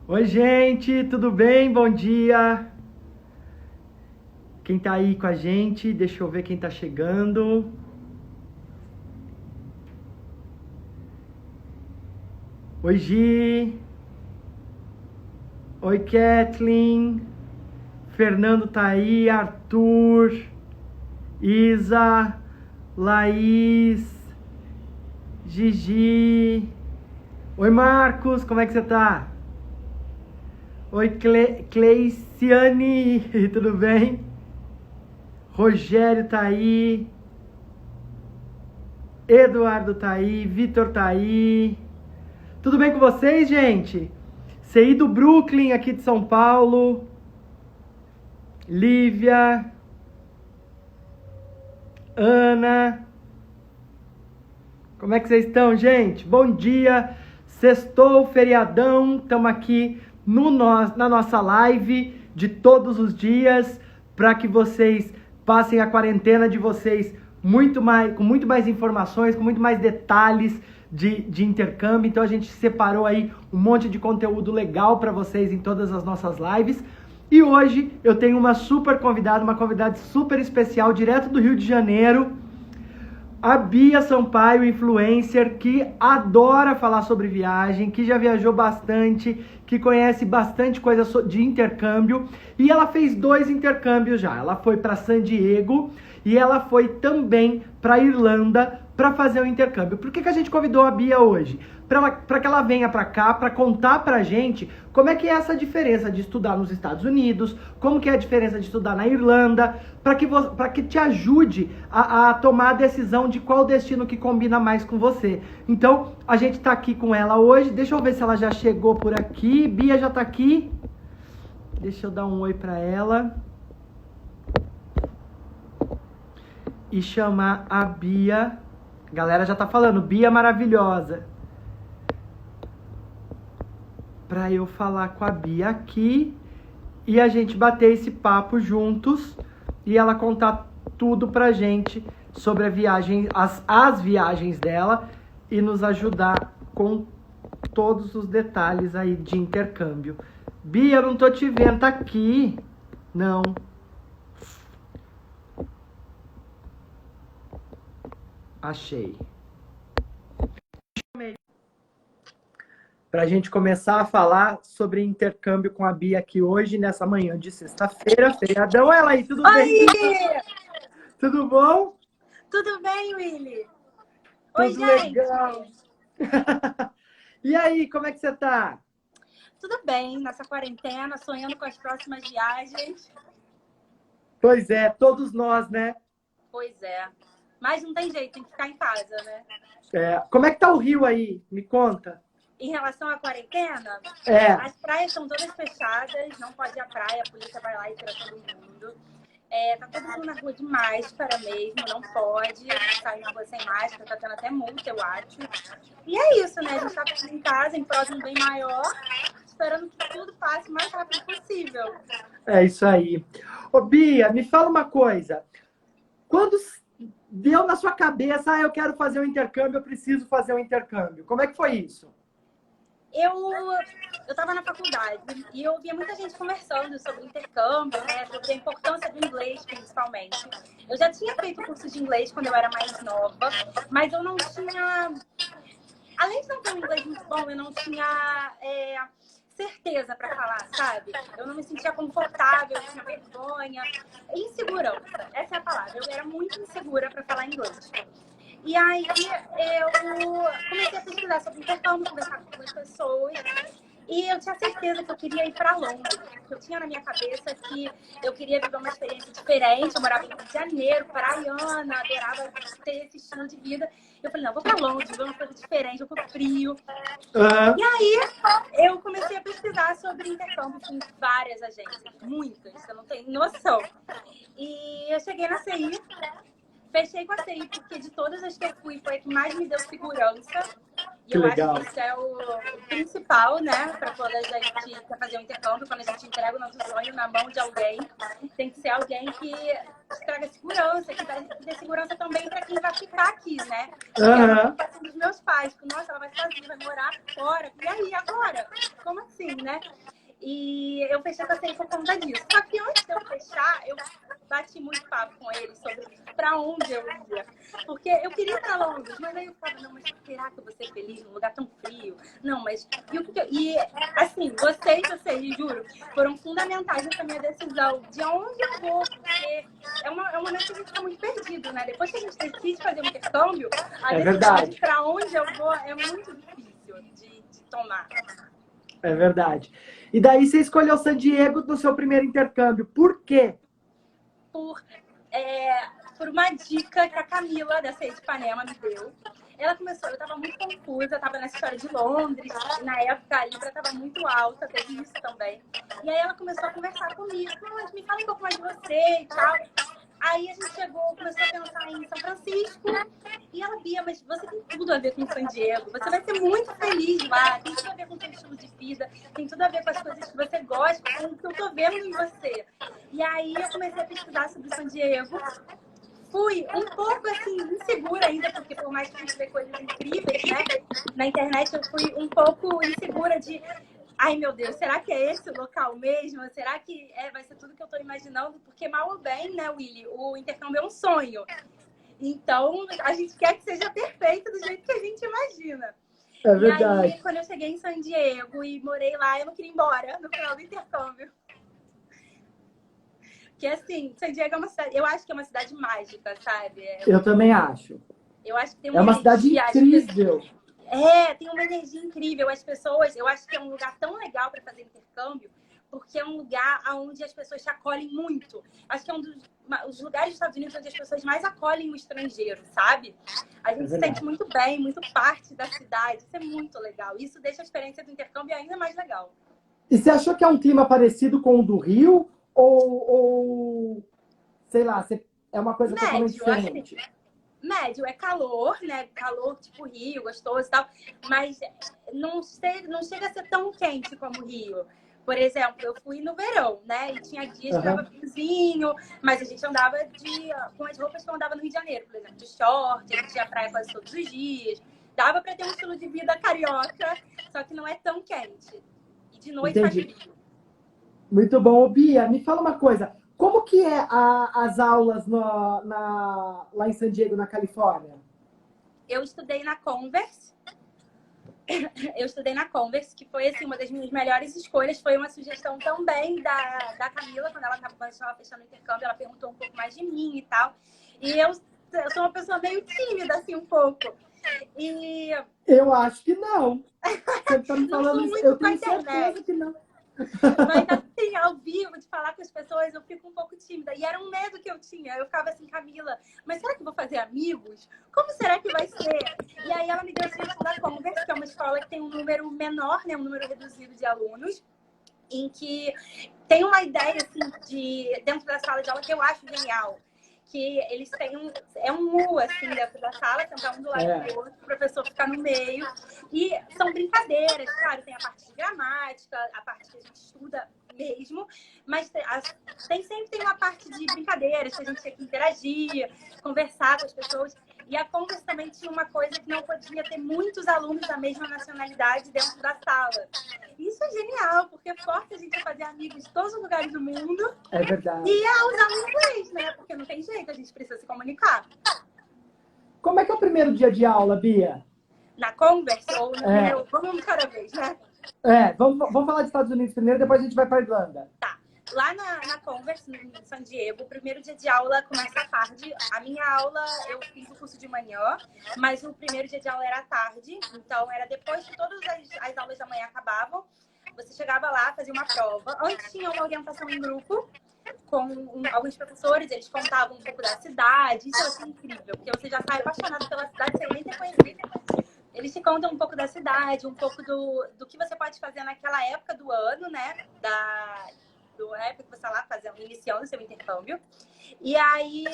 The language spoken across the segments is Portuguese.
Oi, gente, tudo bem? Bom dia. Quem tá aí com a gente? Deixa eu ver quem tá chegando. Oi, Gi. Oi, Kathleen. Fernando tá aí, Arthur, Isa, Laís, Gigi. Oi, Marcos, como é que você tá? Oi, Cleiciane, tudo bem? Rogério tá aí. Eduardo tá aí, Vitor tá aí. Tudo bem com vocês, gente? CI do Brooklyn, aqui de São Paulo. Lívia. Ana. Como é que vocês estão, gente? Bom dia. Sextou, feriadão. Estamos aqui na nossa live de todos os dias para que vocês passem a quarentena de vocês com muito mais informações, com muito mais detalhes de intercâmbio. Então a gente separou aí um monte de conteúdo legal para vocês em todas as nossas lives. E hoje eu tenho uma convidada super especial, direto do Rio de Janeiro, a Bia Sampaio, influencer, que adora falar sobre viagem, que já viajou bastante, que conhece bastante coisa de intercâmbio. E ela fez 2 intercâmbios já. Ela foi para San Diego e ela foi também para Irlanda para fazer o intercâmbio. Por que a gente convidou a Bia hoje? Para que ela venha para cá, para contar pra gente como é que é essa diferença de estudar nos Estados Unidos, como que é a diferença de estudar na Irlanda, para que te ajude a tomar a decisão de qual destino que combina mais com você. Então, a gente tá aqui com ela hoje. Deixa eu ver se ela já chegou por aqui. Bia já tá aqui. Deixa eu dar um oi pra ela. E chamar a Bia. A galera já tá falando, Bia maravilhosa. Pra eu falar com a Bia aqui e a gente bater esse papo juntos e ela contar tudo pra gente sobre a viagem, as viagens dela e nos ajudar com todos os detalhes aí de intercâmbio. Bia, eu não tô te vendo, tá aqui? Não. Achei. Para a gente começar a falar sobre intercâmbio com a Bia aqui hoje, nessa manhã de sexta-feira, feriadão. Ela aí, tudo bem? Tudo bom? Tudo bem, Willy? Oi, Tudo gente! legal. E aí, como é que você tá? Tudo bem, nessa quarentena, sonhando com as próximas viagens. Pois é, todos nós, né? Pois é. Mas não tem jeito, tem que ficar em casa, né? É, como é que tá o Rio aí? Me conta. Em relação à quarentena, as praias estão todas fechadas, não pode ir à praia, a polícia vai lá e tira todo mundo. Tá todo mundo na rua de máscara mesmo, não pode sair na rua sem máscara, tá tendo até multa, eu acho. E é isso, né? A gente tá em casa, em prol de um bem maior, esperando que tudo passe o mais rápido possível. É isso aí. Ô, Bia, me fala uma coisa. Quando deu na sua cabeça, eu quero fazer um intercâmbio, eu preciso fazer um intercâmbio. Como é que foi isso? Eu estava na faculdade e eu ouvia muita gente conversando sobre intercâmbio, né, sobre a importância do inglês, principalmente. Eu já tinha feito curso de inglês quando eu era mais nova, mas eu não tinha... Além de não ter um inglês muito bom, eu não tinha certeza para falar, sabe? Eu não me sentia confortável, eu tinha vergonha, insegurança. Essa é a palavra. Eu era muito insegura para falar inglês. E aí eu comecei a pesquisar sobre intercâmbio, conversar com algumas pessoas. E eu tinha certeza que eu queria ir para Londres. Eu tinha na minha cabeça que eu queria viver uma experiência diferente. Eu morava no Rio de Janeiro, praiana, adorava ter esse estilo de vida. Eu falei, não, vou para Londres, ver uma coisa diferente, eu vou pro frio. E aí eu comecei a pesquisar sobre intercâmbio em várias agências, muitas, você não tem noção. E eu cheguei na CI. Fechei com a CI, porque de todas as que eu fui, foi a que mais me deu segurança. E Que eu acho legal. que isso é o principal, né? Para quando a gente quer fazer um intercâmbio, quando a gente entrega o nosso sonho na mão de alguém, tem que ser alguém que traga segurança, que dê segurança também para quem vai ficar aqui, né? Porque é uma preocupação dos meus pais, que, nossa, ela vai sozinha, vai morar fora. E aí, agora? Como assim, né? E eu fechei com a Safe por conta disso. Só que antes de eu fechar, eu bati muito papo com ele sobre para onde eu ia. Porque eu queria ir para Londres, mas aí eu falava, não, mas será que eu vou ser feliz num lugar tão frio? Não, mas... E assim, vocês, juro, foram fundamentais nessa minha decisão de onde eu vou, porque é um momento que a gente fica muito perdido, né? Depois que a gente decide fazer um intercâmbio, a decisão de para onde eu vou é muito difícil de tomar. É verdade. E daí você escolheu San Diego no seu primeiro intercâmbio. Por quê? Por uma dica que a Camila, da Ceia de Ipanema, me deu. Ela começou, eu estava muito confusa, estava nessa história de Londres, e na época a Libra estava muito alta, teve isso também. E aí ela começou a conversar comigo, mas me fala um pouco mais de você e tal. Aí a gente começou a pensar em São Francisco, e ela, Bia, mas você tem tudo a ver com San Diego, você vai ser muito feliz lá, tem tudo a ver com o seu estilo de vida, tem tudo a ver com as coisas que você gosta, com o que eu tô vendo em você. E aí eu comecei a pesquisar sobre San Diego, fui um pouco assim, insegura ainda, porque por mais que a gente vê coisas incríveis, né? Na internet eu fui um pouco insegura de ai, meu Deus, será que é esse o local mesmo? Será que vai ser tudo que eu estou imaginando? Porque mal ou bem, né, Willy? O intercâmbio é um sonho. Então, a gente quer que seja perfeito do jeito que a gente imagina. É verdade. E aí, quando eu cheguei em San Diego e morei lá, eu não queria ir embora no final do intercâmbio. Porque, assim, San Diego é uma cidade... Eu acho que é uma cidade mágica, sabe? Eu também acho. Eu acho que tem uma energia, cidade incrível. Tem uma energia incrível. As pessoas... Eu acho que é um lugar tão legal para fazer intercâmbio, porque é um lugar onde as pessoas te acolhem muito. Acho que é um dos lugares dos Estados Unidos onde as pessoas mais acolhem o estrangeiro, sabe? A gente se sente muito bem, muito parte da cidade. Isso é muito legal. Isso deixa a experiência do intercâmbio ainda mais legal. E você achou que é um clima parecido com o do Rio? Ou sei lá, é uma coisa totalmente diferente? Médio, é calor, né? Calor tipo Rio, gostoso e tal. Mas não chega a ser tão quente como o Rio. Por exemplo, eu fui no verão, né? E tinha dias que tava friozinho, mas a gente andava com as roupas que eu andava no Rio de Janeiro, por exemplo, de short, a gente ia à praia quase todos os dias. Dava para ter um estilo de vida carioca, só que não é tão quente. E de noite faz frio. Muito bom. Bia, me fala uma coisa. Como que é as aulas lá em San Diego, na Califórnia? Eu estudei na Converse. Que foi assim, uma das minhas melhores escolhas. Foi uma sugestão também da Camila, quando ela estava fechando o intercâmbio, ela perguntou um pouco mais de mim e tal. E eu sou uma pessoa meio tímida, assim, um pouco. E... Eu acho que não. Você tá me falando isso, eu tenho certeza que não. Mas assim, ao vivo, de falar com as pessoas, eu fico um pouco tímida. E era um medo que eu tinha. Eu ficava assim, Camila, mas será que eu vou fazer amigos? Como será que vai ser? E aí ela me deu a sugestão da Converse, que é uma escola que tem um número menor, né, um número reduzido de alunos, em que tem uma ideia assim, dentro da sala de aula que eu acho genial. Que eles têm um U, assim, dentro da sala, sentar um do lado do outro, o professor ficar no meio. E são brincadeiras, claro, tem a parte de gramática, a parte que a gente estuda mesmo, mas sempre tem uma parte de brincadeiras, que a gente tem que interagir, conversar com as pessoas. E a Converse também tinha uma coisa que não podia ter muitos alunos da mesma nacionalidade dentro da sala. Isso é genial, porque força a gente a fazer amigos de todos os lugares do mundo. É verdade. E a usar o inglês, né? Porque não tem jeito, a gente precisa se comunicar. Como é que é o primeiro dia de aula, Bia? Na Converse ou no primeiro? Vamos cada vez, né? Vamos falar dos Estados Unidos primeiro, depois a gente vai para Irlanda. Tá. Lá na Converse, em San Diego, o primeiro dia de aula começa à tarde. A minha aula, eu fiz o curso de manhã, mas o primeiro dia de aula era à tarde. Então, era depois que todas as aulas da manhã acabavam. Você chegava lá, fazia uma prova. Antes tinha uma orientação em grupo com alguns professores, eles contavam um pouco da cidade. Isso eu achei incrível, porque você já sai apaixonado pela cidade sem nem ter conhecido. Eles te contam um pouco da cidade, um pouco do que você pode fazer naquela época do ano, né? Do época que você está lá iniciando o seu intercâmbio. E aí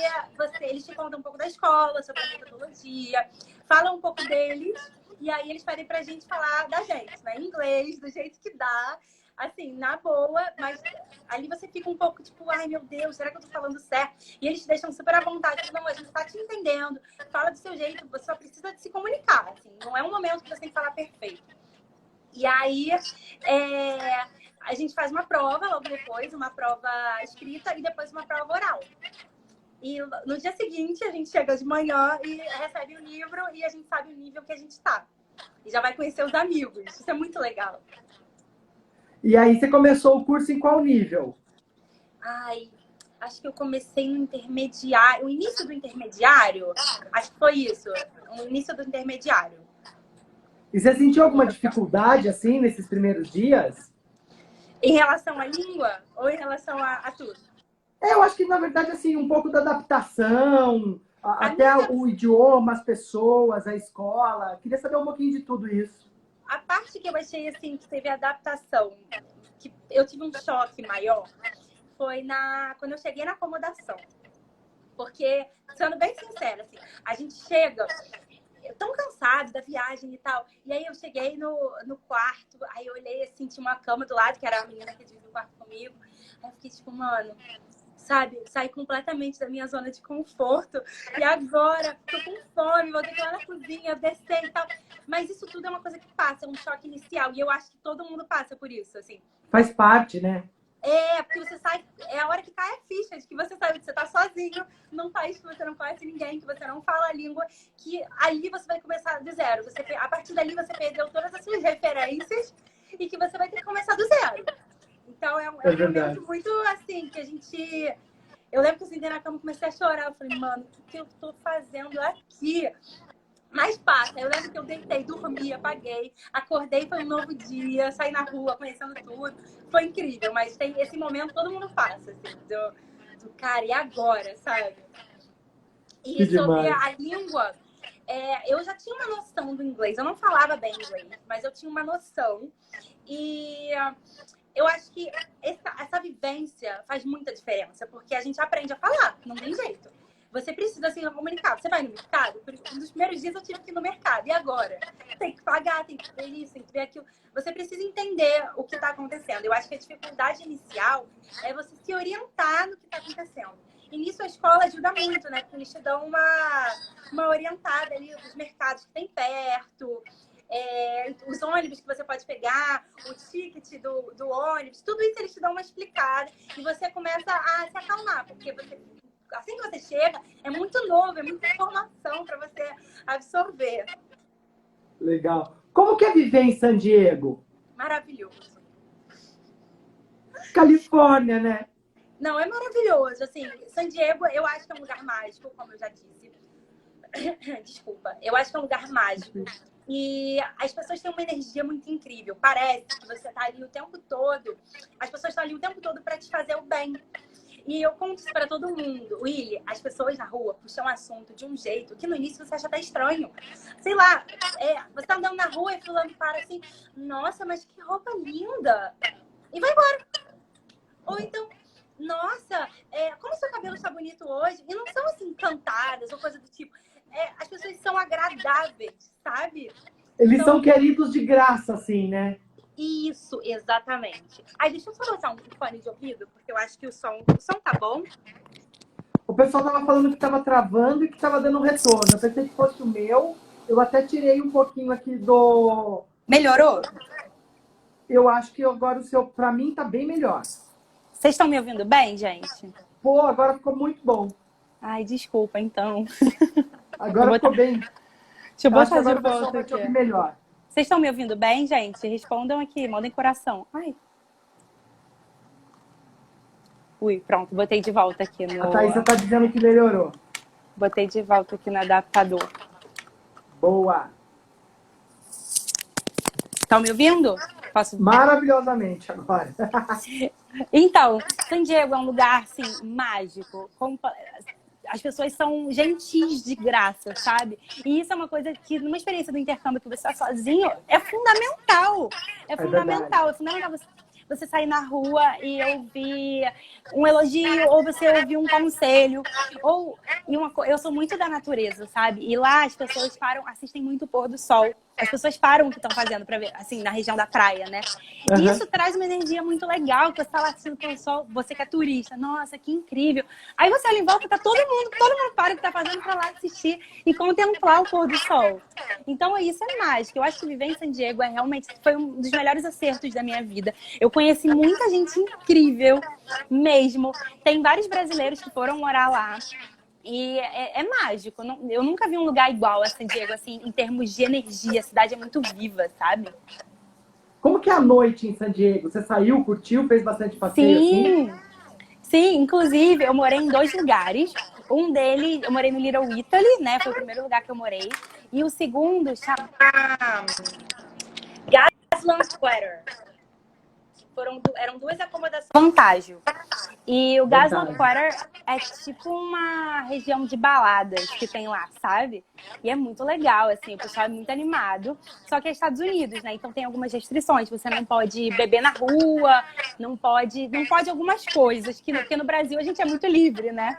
eles te contam um pouco da escola, sobre a metodologia, falam um pouco deles E aí eles pedem pra gente falar da gente, né? Em inglês, do jeito que dá, assim, na boa, mas ali você fica um pouco tipo, ai meu Deus, será que eu tô falando certo? E eles te deixam super à vontade, tipo, não, a gente tá te entendendo, fala do seu jeito, você só precisa de se comunicar, assim, não é um momento que você tem que falar perfeito. E aí, a gente faz uma prova logo depois, uma prova escrita e depois uma prova oral. E no dia seguinte, a gente chega de manhã e recebe o livro e a gente sabe o nível que a gente tá. E já vai conhecer os amigos. Isso é muito legal. E aí você começou o curso em qual nível? Ai, acho que eu comecei no intermediário. O início do intermediário, acho que foi isso. O início do intermediário. E você sentiu alguma dificuldade, assim, nesses primeiros dias? Em relação à língua ou em relação a tudo? Eu acho que, na verdade, assim, um pouco da adaptação, até o idioma, as pessoas, a escola. Queria saber um pouquinho de tudo isso. A parte que eu achei, assim, que teve adaptação, que eu tive um choque maior, foi quando eu cheguei na acomodação. Porque, sendo bem sincera, assim, a gente chega tão cansado da viagem e tal. E aí eu cheguei no quarto, aí eu olhei assim, tinha uma cama do lado, que era a menina que dividiu o quarto comigo. Aí eu fiquei tipo, mano, sabe, saí completamente da minha zona de conforto. E agora, tô com fome, vou ter que ir lá na cozinha, descer e tal. Mas isso tudo é uma coisa que passa, é um choque inicial. E eu acho que todo mundo passa por isso, assim. Faz parte, né? Porque você sai, é a hora que cai a ficha de que você sabe que você tá sozinho, num país que você não conhece ninguém, que você não fala a língua, que ali você vai começar do zero. A partir dali você perdeu todas as suas referências e que você vai ter que começar do zero. Então é um momento muito assim, que a gente... Eu lembro que eu sentei na cama e comecei a chorar. Eu falei, mano, o que eu tô fazendo aqui? Mas passa, eu lembro que eu deitei, dormi, apaguei, acordei, foi um novo dia, saí na rua, conhecendo tudo. Foi incrível, mas tem esse momento, todo mundo passa, assim, do cara, e agora, sabe? E sobre a língua, eu já tinha uma noção do inglês, eu não falava bem inglês, mas eu tinha uma noção. E eu acho que essa vivência faz muita diferença, porque a gente aprende a falar, não tem jeito. Você precisa se comunicar. Você vai no mercado? Um dos primeiros dias eu tive que ir no mercado. E agora? Tem que pagar, tem que ver isso, tem que ver aquilo. Você precisa entender o que está acontecendo. Eu acho que a dificuldade inicial é você se orientar no que está acontecendo. E nisso a escola ajuda muito, né? Porque eles te dão uma orientada ali dos mercados que tem perto, os ônibus que você pode pegar, o ticket do ônibus. Tudo isso eles te dão uma explicada. E você começa a se acalmar, porque assim que você chega, é muito novo, é muita informação para você absorver. Legal. Como que é viver em San Diego? Maravilhoso. Califórnia, né? Não, é maravilhoso. Assim, San Diego, eu acho que é um lugar mágico, como eu já disse. Desculpa. Eu acho que é um lugar mágico. E as pessoas têm uma energia muito incrível. Parece que você está ali o tempo todo. As pessoas estão ali o tempo todo para te fazer o bem. E eu conto isso para todo mundo. Willy, as pessoas na rua puxam assunto de um jeito que no início você acha até estranho. Sei lá, você tá andando na rua e fulano para assim, nossa, mas que roupa linda! E vai embora. Ou então, nossa, como seu cabelo está bonito hoje? E não são assim cantadas ou coisa do tipo. As pessoas são agradáveis, sabe? Eles são queridos de graça, assim, né? Isso, exatamente. Aí deixa eu só botar um fone de ouvido, porque eu acho que o som tá bom. O pessoal tava falando que tava travando e que tava dando retorno. Eu pensei que fosse o meu. Eu até tirei um pouquinho aqui do... Melhorou? Eu acho que agora o seu, pra mim, tá bem melhor. Vocês estão me ouvindo bem, gente? Pô, agora ficou muito bom. Ai, desculpa, então. Agora ficou bem. Deixa eu botar de volta aqui. Melhor. Vocês estão me ouvindo bem, gente? Respondam aqui, mandem coração. Ai. Ui, pronto, botei de volta aqui no... A Thaísa tá dizendo que melhorou. Botei de volta aqui no adaptador. Boa. Estão me ouvindo? Posso... Maravilhosamente agora. Então, San Diego é um lugar, assim, mágico. As pessoas são gentis de graça, sabe? E isso é uma coisa que, numa experiência do intercâmbio que você está sozinho, é fundamental. É fundamental você sair na rua e ouvir um elogio, ou você ouvir um conselho. Eu sou muito da natureza, sabe? E lá as pessoas assistem muito o pôr do sol. as pessoas param o que estão fazendo para ver, assim, na região da praia, né? E isso traz uma energia muito legal, que você tá lá assistindo pelo sol, você que é turista, nossa, que incrível. Aí você olha em volta, tá todo mundo para o que tá fazendo para lá assistir e contemplar o pôr do sol. Então, isso é mágico. Eu acho que viver em San Diego realmente foi um dos melhores acertos da minha vida. Eu conheci muita gente incrível mesmo. Tem vários brasileiros que foram morar lá. E é mágico. Eu nunca vi um lugar igual a San Diego, assim, em termos de energia. A cidade é muito viva, sabe? Como que é a noite em San Diego? Você saiu, curtiu, fez bastante passeio assim? Sim, inclusive eu morei em 2 lugares. Um deles, eu morei no Little Italy, né? Foi o primeiro lugar que eu morei. E o segundo chama Gaslamp Quarter. Eram 2 acomodações. Vantágio. E o Gaslamp Quarter é tipo uma região de baladas que tem lá, sabe? E é muito legal, assim, o pessoal é muito animado. Só que é Estados Unidos, né? Então tem algumas restrições. Você não pode beber na rua, não pode algumas coisas, porque no Brasil a gente é muito livre, né?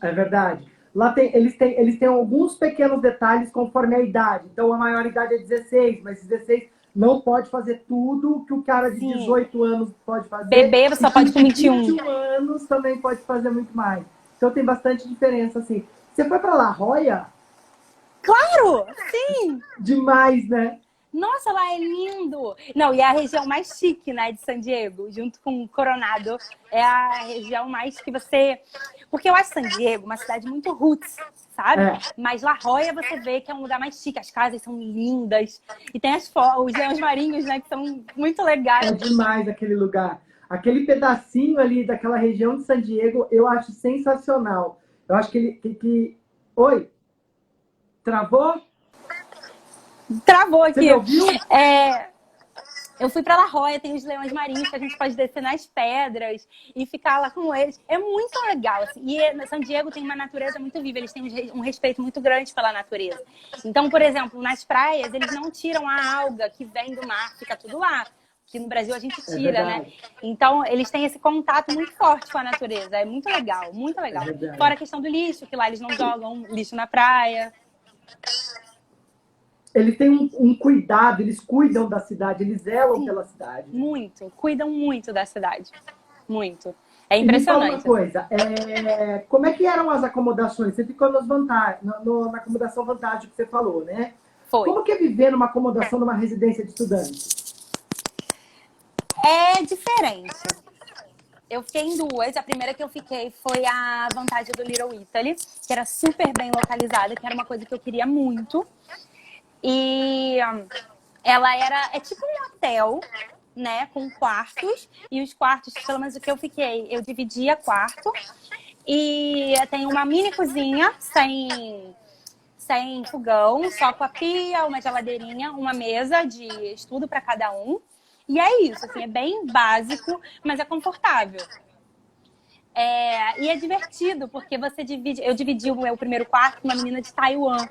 É verdade. Lá eles têm alguns pequenos detalhes conforme a idade. Então a maioridade é 16, mas 16 não pode fazer tudo que o cara de 18 anos pode fazer. Beber você só pode com 21. 21 anos também pode fazer muito mais. Então tem bastante diferença, assim. Você foi para La Jolla? Claro! Sim! Demais, né? Nossa, lá é lindo! Não, e é a região mais chique, né, de San Diego, junto com Coronado. É a região mais que você... Porque eu acho San Diego uma cidade muito roots, sabe? É. Mas La Jolla você vê que é um lugar mais chique. As casas são lindas. E tem os leões marinhos, né, que são muito legais. É demais aquele lugar. Aquele pedacinho ali daquela região de San Diego, eu acho sensacional. Eu acho que... Oi? Travou? Travou aqui. Você me ouviu? Eu fui pra La Jolla, tem os leões marinhos que a gente pode descer nas pedras e ficar lá com eles. É muito legal, assim. E San Diego tem uma natureza muito viva, eles têm um respeito muito grande pela natureza. Então, por exemplo, nas praias, eles não tiram a alga que vem do mar, fica tudo lá. Que no Brasil a gente tira, né? Então, eles têm esse contato muito forte com a natureza. É muito legal, muito legal. Fora a questão do lixo, que lá eles não jogam lixo na praia. Eles têm um cuidado, eles cuidam da cidade, eles zelam pela cidade. Muito, cuidam muito da cidade. Muito. É impressionante. E me fala uma coisa, como é que eram as acomodações? Você ficou na acomodação Vantage que você falou, né? Foi. Como que é viver numa acomodação numa residência de estudante? É diferente. Eu fiquei em 2. A primeira que eu fiquei foi a Vantage do Little Italy, que era super bem localizada, que era uma coisa que eu queria muito. E ela é tipo um hotel, né, com quartos. E os quartos, pelo menos o que eu fiquei, eu dividia quarto. E tem uma mini cozinha sem fogão, só com a pia, uma geladeirinha, uma mesa de estudo para cada um. E é isso, assim, é bem básico, mas é confortável. E é divertido, porque eu dividi o meu primeiro quarto com uma menina de Taiwan.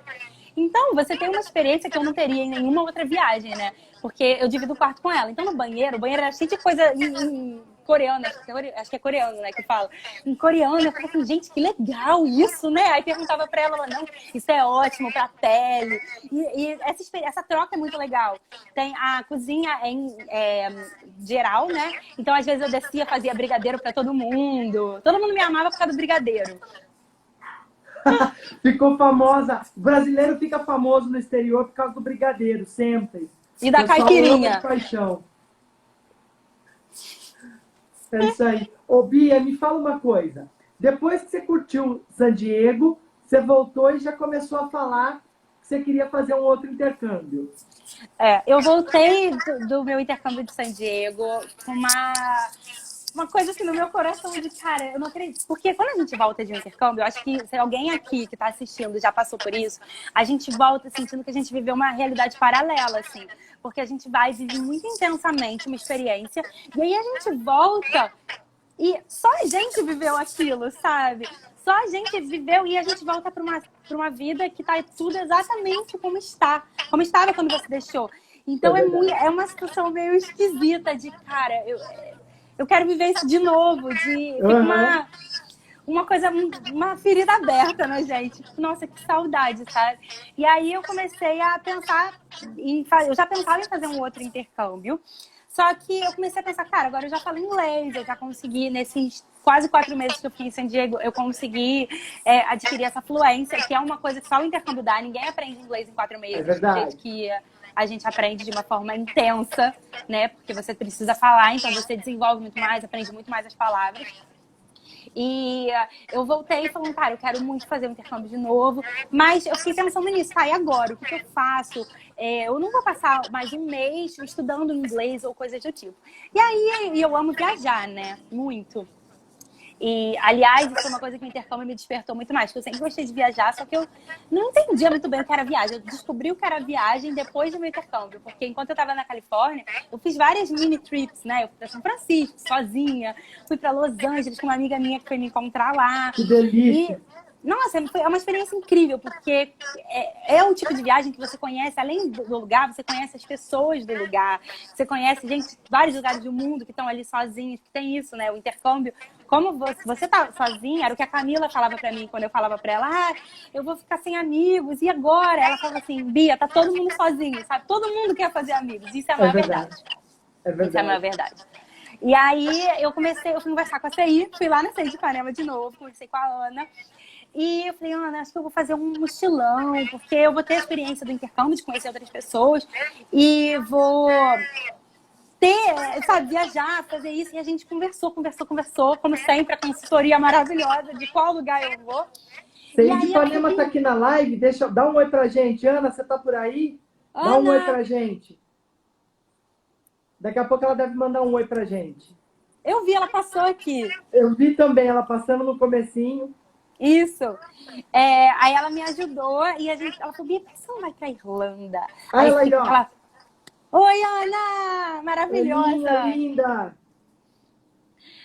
Então, você tem uma experiência que eu não teria em nenhuma outra viagem, né? Porque eu divido o quarto com ela. Então, no banheiro, o banheiro era cheio de coisa em coreano, acho que é coreano, né, que fala. Em coreano, eu falei assim, gente, que legal isso, né? Aí perguntava pra ela, não, isso é ótimo pra pele. E essa troca é muito legal. Tem a cozinha geral, né? Então, às vezes eu descia, fazia brigadeiro pra todo mundo. Todo mundo me amava por causa do brigadeiro. Ficou famosa. O brasileiro fica famoso no exterior por causa do brigadeiro, sempre. E da caipirinha. De paixão. É isso aí. Ô, Bia, me fala uma coisa. Depois que você curtiu San Diego, você voltou e já começou a falar que você queria fazer um outro intercâmbio. Eu voltei do meu intercâmbio de San Diego com uma coisa assim no meu coração de, cara, eu não acredito. Porque quando a gente volta de um intercâmbio, eu acho que se alguém aqui que tá assistindo já passou por isso, a gente volta sentindo que a gente viveu uma realidade paralela, assim. Porque a gente vai viver muito intensamente uma experiência, e aí a gente volta e só a gente viveu aquilo, sabe? Só a gente viveu e a gente volta para uma vida que tá tudo exatamente como estava quando você deixou. Então é uma situação meio esquisita de, cara, eu quero viver isso de novo, de ficar uma coisa, uma ferida aberta, né, gente? Nossa, que saudade, sabe? E aí eu comecei a pensar eu já pensava em fazer um outro intercâmbio, só que eu comecei a pensar, cara, agora eu já falo inglês, eu já consegui, nesses quase 4 meses que eu fiquei em San Diego, eu consegui adquirir essa fluência, que é uma coisa que só o intercâmbio dá. Ninguém aprende inglês em 4 meses, É do jeito verdade. que a gente aprende de uma forma intensa, né? Porque você precisa falar, então você desenvolve muito mais, aprende muito mais as palavras. E eu voltei falando, cara, eu quero muito fazer um intercâmbio de novo, mas eu fiquei pensando nisso, tá, e agora? O que eu faço? Eu não vou passar mais um mês estudando inglês ou coisa do tipo. E aí eu amo viajar, né? Muito. E, aliás, isso é uma coisa que o intercâmbio me despertou muito mais, porque eu sempre gostei de viajar, só que eu não entendia muito bem o que era viagem. Eu descobri o que era viagem depois do meu intercâmbio, porque enquanto eu estava na Califórnia, eu fiz várias mini trips, né? Eu fui para São Francisco, sozinha, fui para Los Angeles com uma amiga minha que foi me encontrar lá. Que delícia. E nossa, é uma experiência incrível, porque é um tipo de viagem que você conhece, além do lugar, você conhece as pessoas do lugar, você conhece gente de vários lugares do mundo que estão ali sozinhos, que tem isso, né? O intercâmbio. Como você tá sozinha, era o que a Camila falava pra mim quando eu falava pra ela, eu vou ficar sem amigos, e agora? Ela falava assim, Bia, tá todo mundo sozinho, sabe? Todo mundo quer fazer amigos, isso é a maior verdade. É verdade. Isso é a maior verdade. E aí eu fui conversar com a CI, fui lá na CI de Ipanema de novo, conversei com a Ana. E eu falei, Ana, acho que eu vou fazer um mochilão, porque eu vou ter a experiência do intercâmbio, de conhecer outras pessoas, e vou ter, sabe, viajar, fazer isso. E a gente conversou, como sempre, a consultoria maravilhosa de qual lugar eu vou. CI de Ipanema tá aqui na live, dá um oi pra gente. Ana, você tá por aí? Dá um oi pra gente. Daqui a pouco ela deve mandar um oi pra gente. Eu vi, ela passou aqui. Eu vi também ela passando no comecinho. Isso. Aí ela me ajudou e ela falou, Bia, por que você não vai pra Irlanda? Aí ela... Oi, Ana! Maravilhosa! Oi, linda!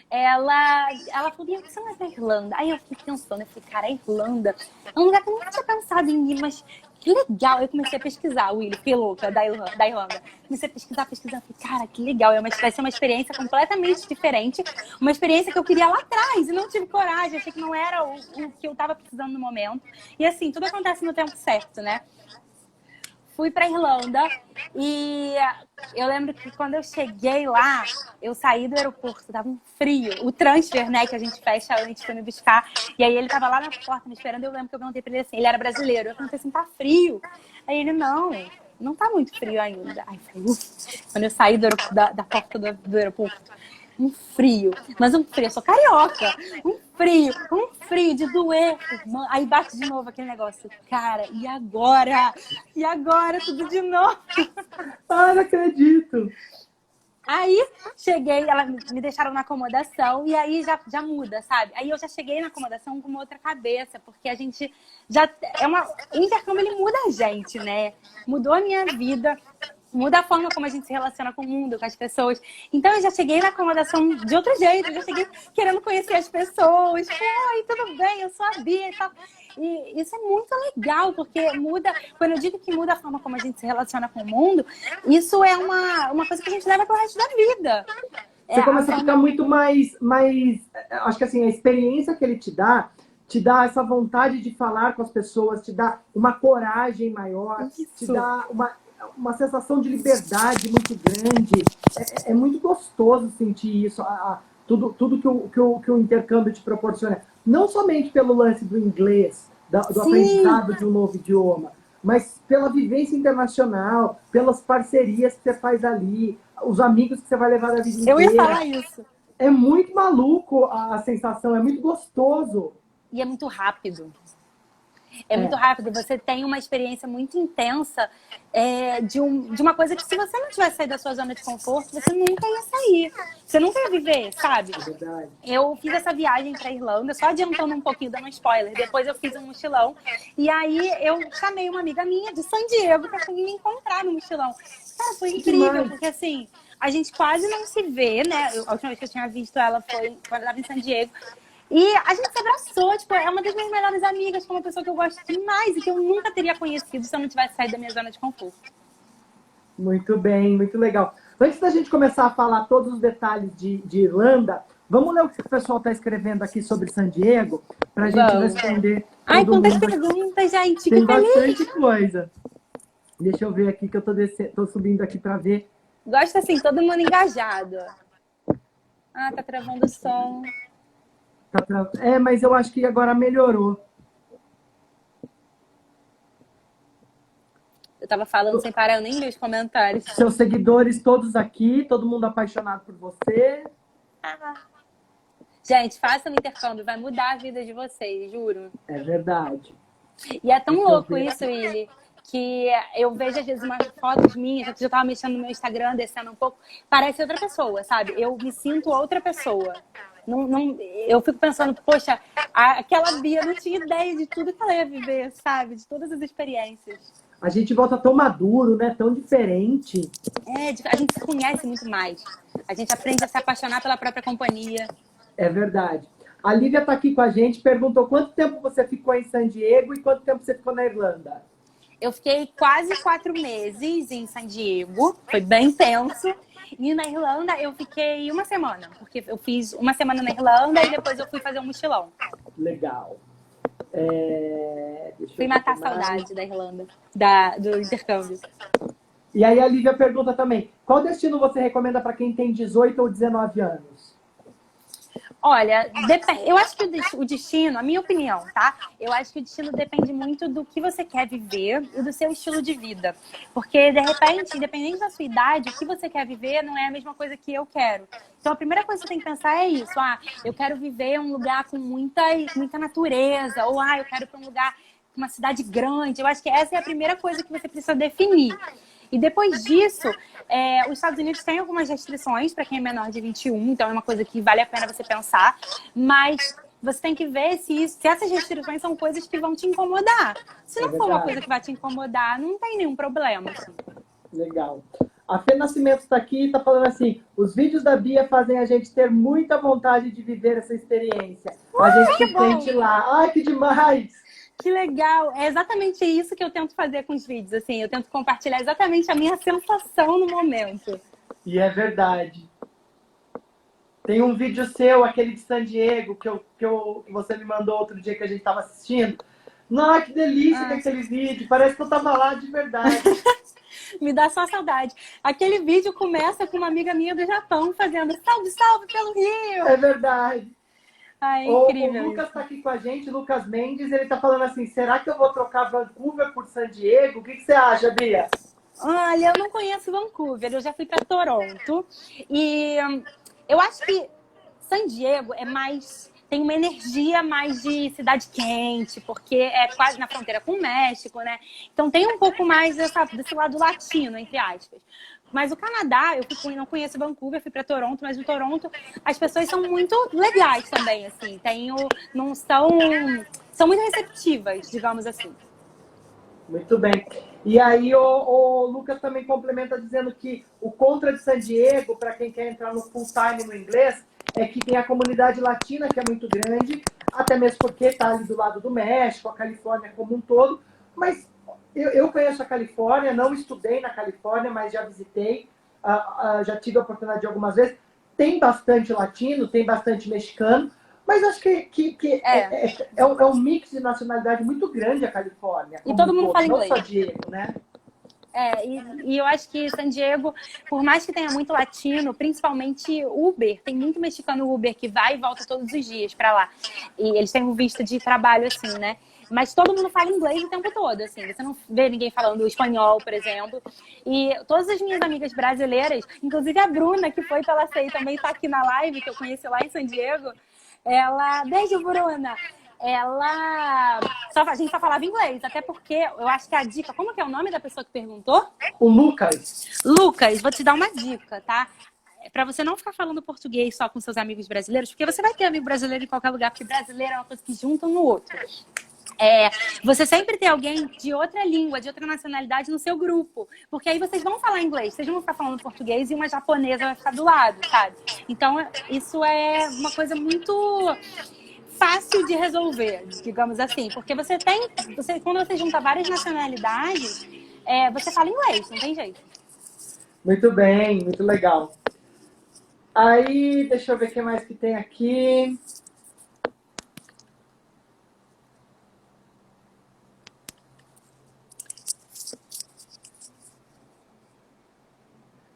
Ela falou, Bia, por que você não vai pra Irlanda? Aí eu fiquei pensando, eu falei, cara, a Irlanda é um lugar que eu nunca tinha pensado em ir, mas que legal. Eu comecei a pesquisar, Willy, fiquei louca da Irlanda. Comecei a pesquisar, falei, cara, que legal. Vai ser uma experiência completamente diferente, uma experiência que eu queria lá atrás e não tive coragem, achei que não era o que eu tava precisando no momento. E assim, tudo acontece no tempo certo, né? Fui pra Irlanda e eu lembro que quando eu cheguei lá, eu saí do aeroporto, tava um frio. O transfer, né, que a gente fecha antes pra me buscar. E aí ele tava lá na porta me esperando. Eu lembro que eu perguntei pra ele assim, ele era brasileiro. Eu perguntei assim, tá frio? Aí ele, não tá muito frio ainda. Aí eu falei, quando eu saí da porta do aeroporto, um frio, mas um frio, eu sou carioca, um frio de doer, irmã. Aí bate de novo aquele negócio, cara, e agora? E agora tudo de novo? Não acredito. Aí cheguei, elas me deixaram na acomodação e aí já muda, sabe? Aí eu já cheguei na acomodação com uma outra cabeça, porque a gente já o intercâmbio ele muda a gente, né? Mudou a minha vida. Muda a forma como a gente se relaciona com o mundo, com as pessoas. Então, eu já cheguei na acomodação de outro jeito. Eu já cheguei querendo conhecer as pessoas. Oi, tudo bem? Eu sou a Bia e tal. E isso é muito legal, porque muda... Quando eu digo que muda a forma como a gente se relaciona com o mundo, isso é uma coisa que a gente leva para o resto da vida. Você começa a ficar muito mais... Acho que assim, a experiência que ele te dá essa vontade de falar com as pessoas, te dá uma coragem maior, te dá uma sensação de liberdade muito grande. É muito gostoso sentir isso, tudo que o intercâmbio te proporciona. Não somente pelo lance do inglês, do aprendizado de um novo idioma, mas pela vivência internacional, pelas parcerias que você faz ali, os amigos que você vai levar da vida inteira. Eu ia falar isso. É muito maluco a sensação, é muito gostoso. E é muito rápido. É muito rápido, você tem uma experiência muito intensa de uma coisa que se você não tivesse saído da sua zona de conforto, você nunca ia sair. Você nunca ia viver, sabe? É verdade. Eu fiz essa viagem pra Irlanda, só adiantando um pouquinho, dando um spoiler. Depois eu fiz um mochilão. E aí eu chamei uma amiga minha de San Diego pra me encontrar no mochilão. Cara, foi incrível, porque assim, a gente quase não se vê, né? A última vez que eu tinha visto ela foi quando eu tava em San Diego. E a gente se abraçou, tipo, é uma das minhas melhores amigas, que é uma pessoa que eu gosto demais e que eu nunca teria conhecido se eu não tivesse saído da minha zona de conforto. Muito bem, muito legal. Antes da gente começar a falar todos os detalhes de Irlanda, Vamos ler o que o pessoal está escrevendo aqui sobre San Diego, para a gente Vamos. responder Ai, todo quantas mundo. perguntas, gente. Tem Que feliz. bastante coisa. Deixa eu ver aqui, que eu tô subindo aqui para ver. Gosto assim, todo mundo engajado. Ah, tá travando o som. Mas eu acho que agora melhorou. Eu tava falando sem parar, eu nem li os comentários. Seus seguidores todos aqui, todo mundo apaixonado por você. Gente, façam o intercâmbio, vai mudar a vida de vocês, juro. É verdade. E é tão Deixa eu louco ver. isso, Willy, que eu vejo às vezes umas fotos minhas, eu tava mexendo no meu Instagram, descendo um pouco, parece outra pessoa, sabe? Eu me sinto outra pessoa. Eu fico pensando, poxa, aquela Bia não tinha ideia de tudo que ela ia viver, sabe? De todas as experiências. A gente volta tão maduro, né? Tão diferente. A gente se conhece muito mais. A gente aprende a se apaixonar pela própria companhia. É verdade. A Lívia está aqui com a gente, perguntou quanto tempo você ficou em San Diego e quanto tempo você ficou na Irlanda. Eu fiquei quase 4 meses em San Diego, foi bem intenso. E na Irlanda eu fiquei 1 semana, porque eu fiz 1 semana na Irlanda e depois eu fui fazer um mochilão. Legal. Fui matar a saudade da Irlanda, do intercâmbio. E aí a Lívia pergunta também, qual destino você recomenda para quem tem 18 ou 19 anos? Olha, eu acho que o destino, a minha opinião, tá? Eu acho que o destino depende muito do que você quer viver e do seu estilo de vida. Porque, de repente, independente da sua idade, o que você quer viver não é a mesma coisa que eu quero. Então, a primeira coisa que você tem que pensar é isso. Eu quero viver um lugar com muita natureza. Ou, eu quero ir para um lugar, uma cidade grande. Eu acho que essa é a primeira coisa que você precisa definir. E depois disso, os Estados Unidos têm algumas restrições para quem é menor de 21, então é uma coisa que vale a pena você pensar, mas você tem que ver se essas restrições são coisas que vão te incomodar. Se não for uma coisa que vai te incomodar, não tem nenhum problema. Assim. Legal. A Fê Nascimento está aqui e está falando assim, os vídeos da Bia fazem a gente ter muita vontade de viver essa experiência. A gente se sente lá. Ai, que demais! Que legal! É exatamente isso que eu tento fazer com os vídeos, assim. Eu tento compartilhar exatamente a minha sensação no momento. E é verdade. Tem um vídeo seu, aquele de San Diego, que você me mandou outro dia que a gente estava assistindo. Nossa, que delícia aquele vídeo. Parece que eu estava lá de verdade. Me dá só saudade. Aquele vídeo começa com uma amiga minha do Japão fazendo salve, salve pelo Rio! É verdade. Ai, incrível. O Lucas está aqui com a gente, Lucas Mendes, ele está falando assim, será que eu vou trocar Vancouver por San Diego? O que você acha, Bia? Olha, eu não conheço Vancouver, eu já fui para Toronto e eu acho que San Diego tem uma energia mais de cidade quente, porque é quase na fronteira com o México, né? Então tem um pouco mais desse lado latino, entre aspas. Mas o Canadá, não conheço Vancouver, fui para Toronto, mas em Toronto as pessoas são muito legais também, assim. São muito receptivas, digamos assim. Muito bem. E aí o Lucas também complementa dizendo que o contra de San Diego, para quem quer entrar no full time no inglês, é que tem a comunidade latina, que é muito grande, até mesmo porque está ali do lado do México, a Califórnia como um todo, mas eu conheço a Califórnia, não estudei na Califórnia, mas já visitei, já tive a oportunidade de algumas vezes. Tem bastante latino, tem bastante mexicano, mas acho que é um mix de nacionalidade muito grande a Califórnia. E todo mundo fala inglês. Não só Diego, né? E eu acho que San Diego, por mais que tenha muito latino, principalmente Uber, tem muito mexicano Uber que vai e volta todos os dias para lá. E eles têm um visto de trabalho assim, né? Mas todo mundo fala inglês o tempo todo, assim. Você não vê ninguém falando espanhol, por exemplo. E todas as minhas amigas brasileiras, inclusive a Bruna, que foi pela CEI, também tá aqui na live, que eu conheci lá em San Diego. Beijo, Bruna! A gente só falava inglês, até porque eu acho que a dica... Como que é o nome da pessoa que perguntou? O Lucas. Lucas, vou te dar uma dica, tá? Para você não ficar falando português só com seus amigos brasileiros, porque você vai ter amigo brasileiro em qualquer lugar, porque brasileiro é uma coisa que junta um no outro. Você sempre tem alguém de outra língua, de outra nacionalidade no seu grupo. Porque aí vocês vão falar inglês, vocês vão ficar falando português e uma japonesa vai ficar do lado, sabe? Então, isso é uma coisa muito fácil de resolver, digamos assim. Porque quando você junta várias nacionalidades, você fala inglês, não tem jeito. Muito bem, muito legal. Aí, deixa eu ver o que mais que tem aqui.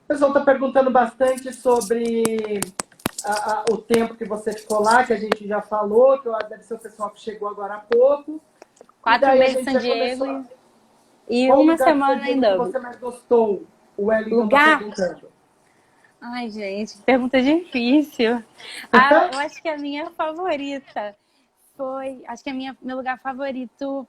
O pessoal está perguntando bastante sobre o tempo que você ficou lá, que a gente já falou, que deve ser o pessoal que chegou agora há pouco. 4 meses em San Diego e Qual uma lugar semana em que Dublin. você mais gostou? O Wellington está Lugar? perguntando. Ai, gente, pergunta difícil. Eu acho que a minha favorita foi... Acho que meu lugar favorito...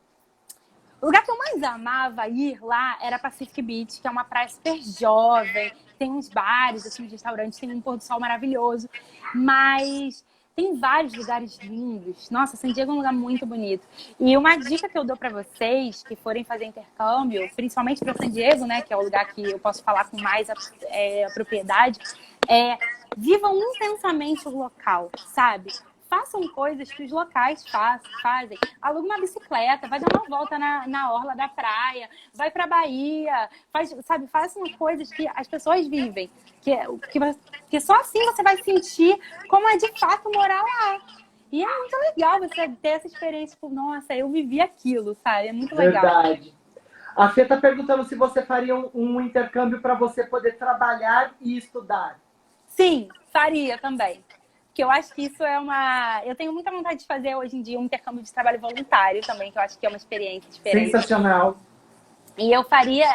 O lugar que eu mais amava ir lá era Pacific Beach, que é uma praia super jovem, tem uns bares, assim, uns restaurantes, tem um pôr do sol maravilhoso, mas tem vários lugares lindos. Nossa, San Diego é um lugar muito bonito. E uma dica que eu dou para vocês que forem fazer intercâmbio, principalmente para San Diego, né, que é o lugar que eu posso falar com mais a propriedade, vivam intensamente o local, sabe? Façam coisas que os locais fazem. Aluga uma bicicleta, vai dar uma volta na orla da praia, vai pra Bahia, façam coisas que as pessoas vivem. Que só assim você vai sentir como é de fato morar lá. E é muito legal você ter essa experiência, tipo, nossa, eu vivi aquilo, sabe? É muito legal. Verdade. A Fê está perguntando se você faria um intercâmbio para você poder trabalhar e estudar. Sim, faria também. Porque eu acho que isso é uma... Eu tenho muita vontade de fazer hoje em dia um intercâmbio de trabalho voluntário também, que eu acho que é uma experiência diferente. Sensacional. E eu faria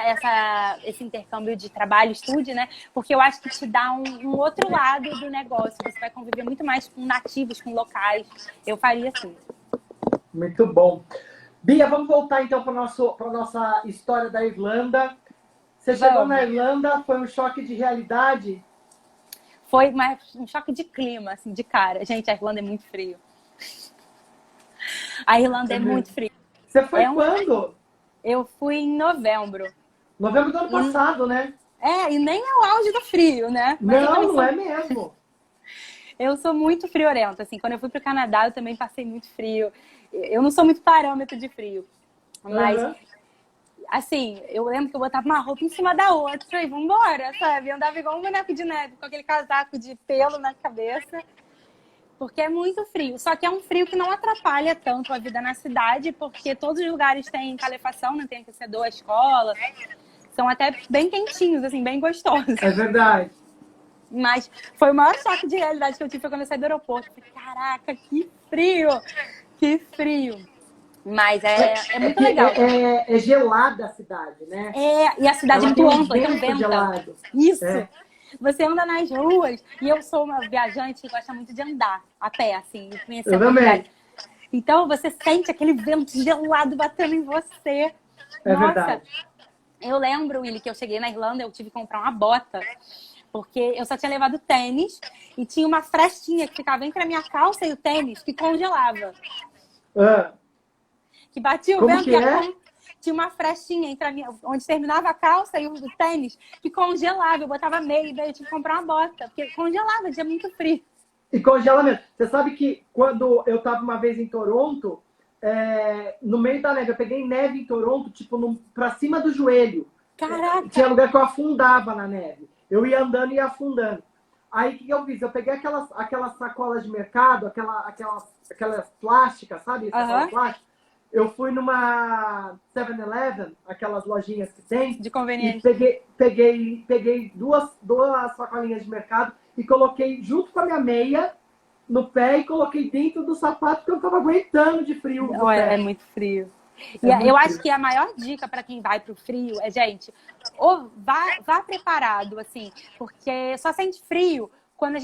esse intercâmbio de trabalho, estude, né? Porque eu acho que te dá um outro lado do negócio. Você vai conviver muito mais com nativos, com locais. Eu faria assim. Muito bom. Bia, vamos voltar então para a nossa história da Irlanda. Você chegou na Irlanda, foi um choque de realidade? Foi um choque de clima, assim, de cara. Gente, a Irlanda é muito frio. A Irlanda é muito frio. Você foi quando? Eu fui em novembro. Novembro do ano passado, né? E nem é o auge do frio, né? Mas não é mesmo. Eu sou muito friorenta, assim. Quando eu fui pro Canadá, eu também passei muito frio. Eu não sou muito parâmetro de frio. Mas, assim, eu lembro que eu botava uma roupa em cima da outra e vambora, sabe? Eu andava igual um boneco de neve, com aquele casaco de pelo na cabeça. Porque é muito frio. Só que é um frio que não atrapalha tanto a vida na cidade, porque todos os lugares têm calefação, né? Tem aquecedor, a escola. São até bem quentinhos, assim, bem gostosos. É verdade. Mas foi o maior choque de realidade que eu tive foi quando eu saí do aeroporto. Falei, caraca, que frio! Que frio! Mas é muito legal. É gelada a cidade, né? E a cidade é muito ampla, tem um vento. Gelado. Isso! Você anda nas ruas, e eu sou uma viajante que gosta muito de andar a pé, assim, e conhecer eu também. Lugares. Então você sente aquele vento gelado batendo em você. É verdade. Eu lembro, Willy, que eu cheguei na Irlanda, eu tive que comprar uma bota, porque eu só tinha levado tênis e tinha uma frestinha que ficava entre a minha calça e o tênis que congelava. Que batia o vento e tinha uma frestinha entre onde terminava a calça e o tênis que congelava. Eu botava meia e daí eu tive que comprar uma bota, porque congelava, tinha muito frio. E congela mesmo. Você sabe que quando eu estava uma vez em Toronto, no meio da neve, eu peguei neve em Toronto, tipo, pra cima do joelho. Caraca! Tinha lugar que eu afundava na neve. Eu ia andando e ia afundando. Aí o que eu fiz? Eu peguei aquelas sacolas de mercado, aquelas plásticas, sabe? Sacolas plásticas. Eu fui numa 7-Eleven, aquelas lojinhas que tem. De conveniência. E peguei duas sacolinhas de mercado e coloquei junto com a minha meia no pé e coloquei dentro do sapato porque eu não tava aguentando de frio. É muito frio. E eu acho que a maior dica para quem vai pro frio é, gente, ou vá preparado, assim, porque só sente frio quando a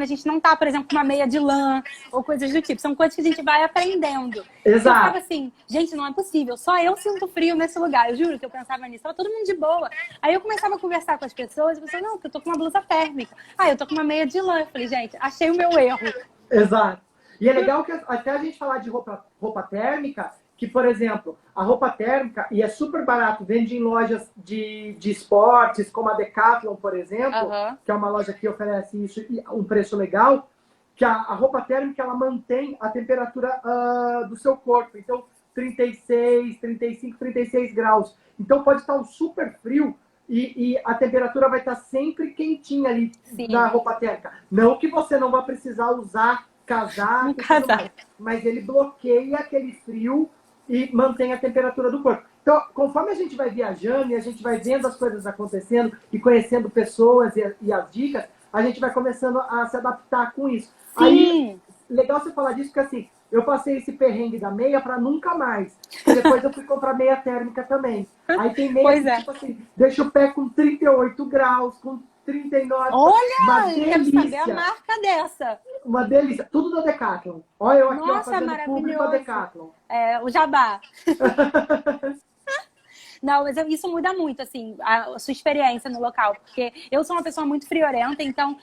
gente não tá, por exemplo, com uma meia de lã ou coisas do tipo. São coisas que a gente vai aprendendo. Exato. Eu ficava assim, gente, não é possível, só eu sinto frio nesse lugar. Eu juro que eu pensava nisso, tava todo mundo de boa. Aí eu começava a conversar com as pessoas e eu falei, não, porque eu tô com uma blusa térmica. Eu tô com uma meia de lã. Eu falei, gente, achei o meu erro. Exato. E é legal que até a gente falar de roupa térmica, que, por exemplo, a roupa térmica, e é super barato, vende em lojas de esportes, como a Decathlon, por exemplo, que é uma loja que oferece isso, um preço legal, que a roupa térmica, ela mantém a temperatura do seu corpo. Então, 36, 35, 36 graus. Então, pode estar um super frio, e a temperatura vai estar sempre quentinha ali Sim. na roupa térmica. Não que você não vai precisar usar casaco, Um casaco. mas ele bloqueia aquele frio e mantém a temperatura do corpo. Então, conforme a gente vai viajando e a gente vai vendo as coisas acontecendo e conhecendo pessoas e as dicas, a gente vai começando a se adaptar com isso. Sim. Aí, legal você falar disso, porque assim, eu passei esse perrengue da meia para nunca mais. E depois eu fui comprar meia térmica também. Aí tem meia que, tipo assim, deixa o pé com 38 graus, com 39. Olha, eu quero saber a marca dessa. Uma delícia. Tudo da Decathlon. Olha eu aqui, nossa, fazendo público a Decathlon. O jabá. Não, mas isso muda muito, assim, a sua experiência no local. Porque eu sou uma pessoa muito friorenta, então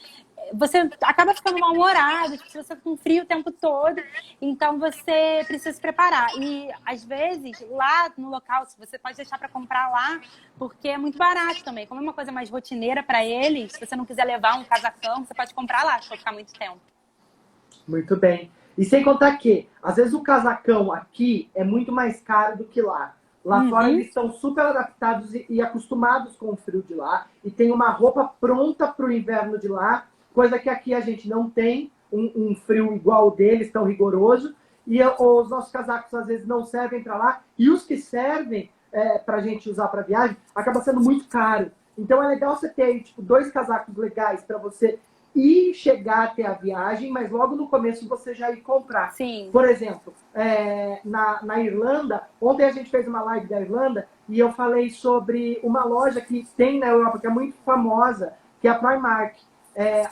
você acaba ficando mal-humorado, você fica com frio o tempo todo, então você precisa se preparar. E, às vezes, lá no local, você pode deixar para comprar lá, porque é muito barato também. Como é uma coisa mais rotineira para eles, se você não quiser levar um casacão, você pode comprar lá, se for ficar muito tempo. Muito bem. E sem contar que, às vezes, o casacão aqui é muito mais caro do que lá. Lá fora eles estão super adaptados e acostumados com o frio de lá. E tem uma roupa pronta para o inverno de lá, coisa que aqui a gente não tem um frio igual o deles, tão rigoroso. E os nossos casacos às vezes não servem para lá. E os que servem para a gente usar para viagem, acaba sendo muito caro. Então é legal você ter tipo, 2 casacos legais para você ir chegar até a viagem, mas logo no começo você já ir comprar. Sim. Por exemplo, na Irlanda, ontem a gente fez uma live da Irlanda e eu falei sobre uma loja que tem na Europa, que é muito famosa, que é a Primark.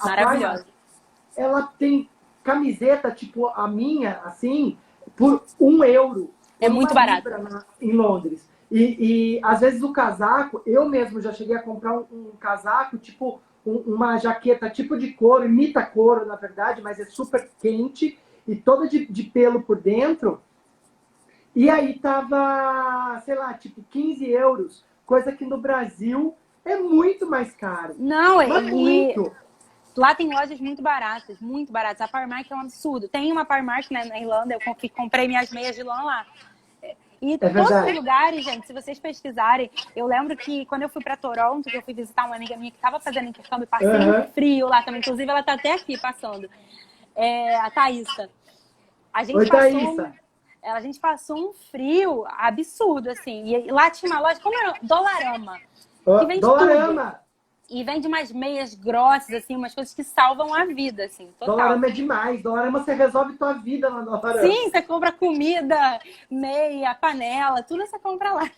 Maravilhosa. Ela tem camiseta, tipo a minha, assim, por €1. É muito barato. Em Londres. E às vezes o casaco, eu mesmo já cheguei a comprar um casaco, tipo uma jaqueta tipo de couro, imita couro, na verdade, mas é super quente e toda de pelo por dentro. E aí tava, sei lá, tipo €15, coisa que no Brasil é muito mais caro. Não, muito. Lá tem lojas muito baratas, muito baratas. A Primark é um absurdo. Tem uma Primark na Irlanda, eu comprei minhas meias de lã lá. E todos os lugares, gente, se vocês pesquisarem, eu lembro que quando eu fui pra Toronto, que eu fui visitar uma amiga minha que tava fazendo intercâmbio, passei um frio lá também, inclusive ela tá até aqui passando, a Thaísa. A gente passou um frio absurdo, assim, e lá tinha uma loja, como era? Dollarama. Que vende Dollarama! tudo. E vende umas meias grossas, assim, umas coisas que salvam a vida, assim, total. Dollarama é demais. Dollarama você resolve tua vida na Dollarama. Sim, você compra comida, meia, panela, tudo você compra lá.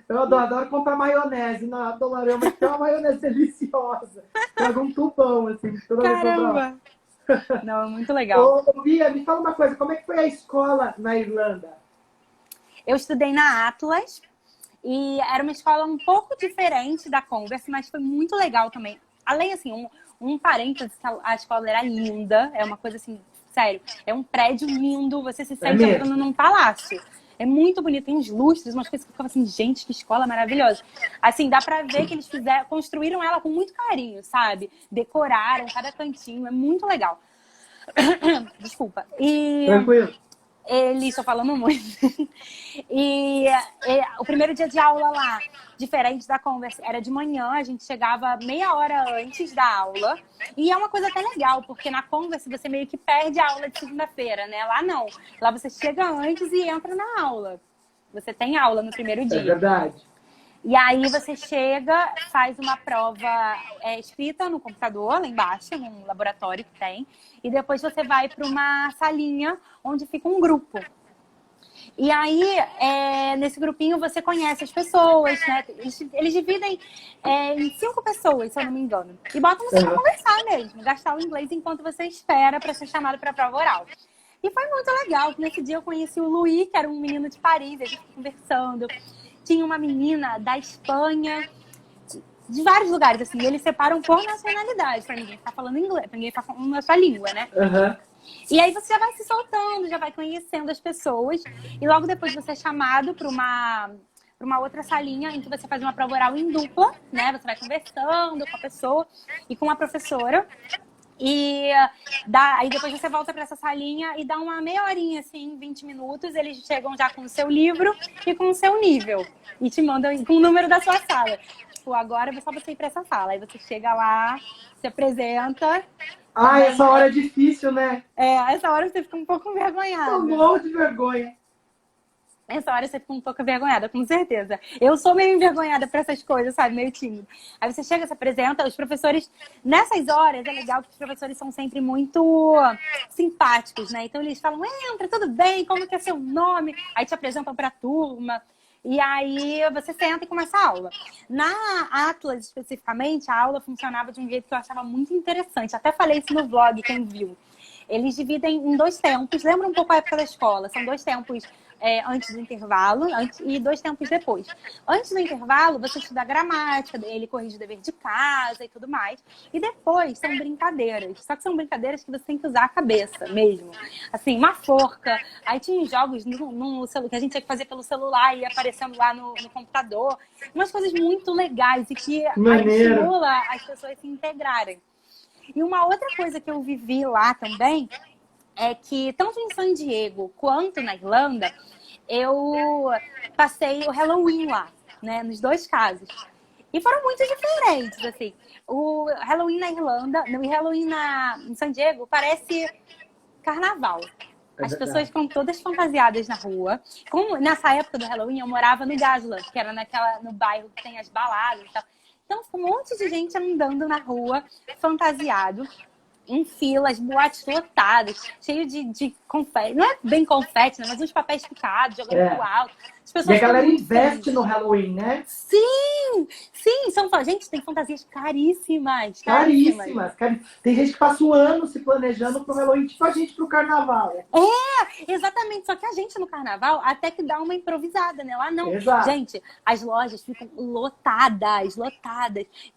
Eu adoro comprar maionese na Dollarama, que é uma maionese deliciosa. Traga um tubão, assim. Caramba! Não, é muito legal. Ô, Bia, me fala uma coisa. Como é que foi a escola na Irlanda? Eu estudei na Atlas. E era uma escola um pouco diferente da Converse, mas foi muito legal também. Além, assim, um parênteses, a escola era linda. É uma coisa, assim, sério. É um prédio lindo. Você se sente entrando num palácio. É muito bonito. Tem uns lustres, umas coisas que ficam assim, gente, que escola maravilhosa. Assim, dá pra ver que eles construíram ela com muito carinho, sabe? Decoraram cada cantinho. É muito legal. Desculpa. Tranquilo. Estou falando muito. E o primeiro dia de aula lá, diferente da Converse, era de manhã, a gente chegava meia hora antes da aula. E é uma coisa até legal, porque na Converse você meio que perde a aula de segunda-feira, né? Lá não. Lá você chega antes e entra na aula. Você tem aula no primeiro dia. É verdade. E aí você chega, faz uma prova escrita no computador, lá embaixo, num laboratório que tem. E depois você vai para uma salinha onde fica um grupo. E aí, nesse grupinho, você conhece as pessoas, né? Eles dividem em 5 pessoas, se eu não me engano. E botam você para conversar mesmo, gastar o inglês enquanto você espera para ser chamado para a prova oral. E foi muito legal, nesse dia eu conheci o Luiz, que era um menino de Paris, a gente conversando. Tinha uma menina da Espanha, de vários lugares, assim. E eles separam por nacionalidade, pra ninguém ficar falando inglês, pra ninguém ficar falando a sua língua, né? E aí você já vai se soltando, já vai conhecendo as pessoas. E logo depois você é chamado para uma outra salinha em que você faz uma prova oral em dupla, né? Você vai conversando com a pessoa e com a professora. E aí depois você volta para essa salinha e dá uma meia horinha, assim, 20 minutos. Eles chegam já com o seu livro e com o seu nível. E te mandam com o número da sua sala. Tipo, agora é só você ir para essa sala. Aí você chega lá, se apresenta. Ah, essa hora é difícil, né? Essa hora você fica um pouco envergonhada. Eu morro de vergonha. Essa hora você fica um pouco envergonhada, com certeza. Eu sou meio envergonhada pra essas coisas, sabe? Meio tímida. Aí você chega, se apresenta, os professores... Nessas horas, é legal que os professores são sempre muito simpáticos, né? Então eles falam, entra, tudo bem, como que é seu nome? Aí te apresentam pra turma. E aí você senta e começa a aula. Na Atlas, especificamente, a aula funcionava de um jeito que eu achava muito interessante. Até falei isso no vlog, quem viu. Eles dividem em 2 tempos. Lembra um pouco a época da escola. São 2 tempos antes do intervalo e 2 tempos depois. Antes do intervalo, você estuda gramática, ele corrige o dever de casa e tudo mais. E depois são brincadeiras. Só que são brincadeiras que você tem que usar a cabeça mesmo. Assim, uma forca. Aí tinha jogos no celular, que a gente tinha que fazer pelo celular e ia aparecendo lá no computador. Umas coisas muito legais e que estimula as pessoas a se integrarem. E uma outra coisa que eu vivi lá também é que, tanto em San Diego quanto na Irlanda, eu passei o Halloween lá, né? Nos 2 casos. E foram muito diferentes, assim. O Halloween na Irlanda, o Halloween em San Diego parece carnaval. As pessoas ficam todas fantasiadas na rua. Como nessa época do Halloween, eu morava no Gaslamp, que era no bairro que tem as baladas e tal. Então, ficou um monte de gente andando na rua, fantasiado, em filas, boates lotadas, cheio de confete. Não é bem confete, né? Mas uns papéis picados, jogando pro alto. As pessoas e a galera investe no Halloween, né? Sim! Gente, tem fantasias caríssimas. Tem gente que passa um ano se planejando pro Halloween, tipo a gente pro carnaval. Exatamente. Só que a gente no carnaval até que dá uma improvisada, né? Lá não. Exato. Gente, as lojas ficam lotadas.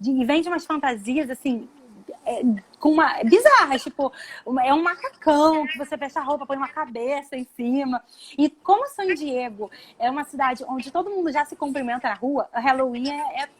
E vende umas fantasias, assim... bizarras, tipo, é um macacão que você fecha a roupa, põe uma cabeça em cima. E como San Diego é uma cidade onde todo mundo já se cumprimenta na rua, a Halloween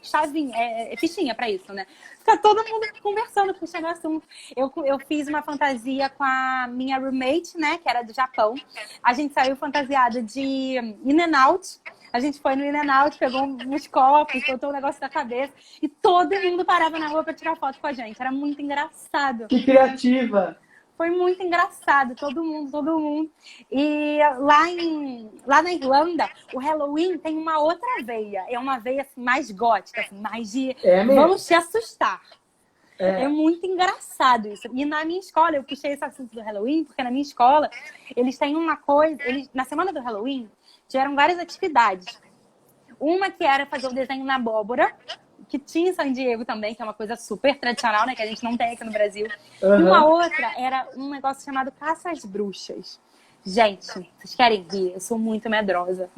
chavinha, é fichinha pra isso, né? Fica todo mundo conversando, puxando o assunto. Eu fiz uma fantasia com a minha roommate, né, que era do Japão. A gente saiu fantasiada de In-N-Out. A gente foi no In-N-Out, pegou uns copos, botou um negócio na cabeça e todo mundo parava na rua pra tirar foto com a gente. Era muito engraçado. Que criativa! Foi muito engraçado, todo mundo. E lá na Irlanda, o Halloween tem uma outra veia. É uma veia assim, mais gótica, assim, mais de vamos te assustar. É muito engraçado isso. E na minha escola, eu puxei esse assunto do Halloween, porque na minha escola, eles têm uma coisa... na semana do Halloween, tiveram várias atividades. Uma que era fazer o desenho na abóbora, que tinha em San Diego também, que é uma coisa super tradicional, né? Que a gente não tem aqui no Brasil. E uma outra era um negócio chamado Caça às Bruxas. Gente, vocês querem rir? Eu sou muito medrosa.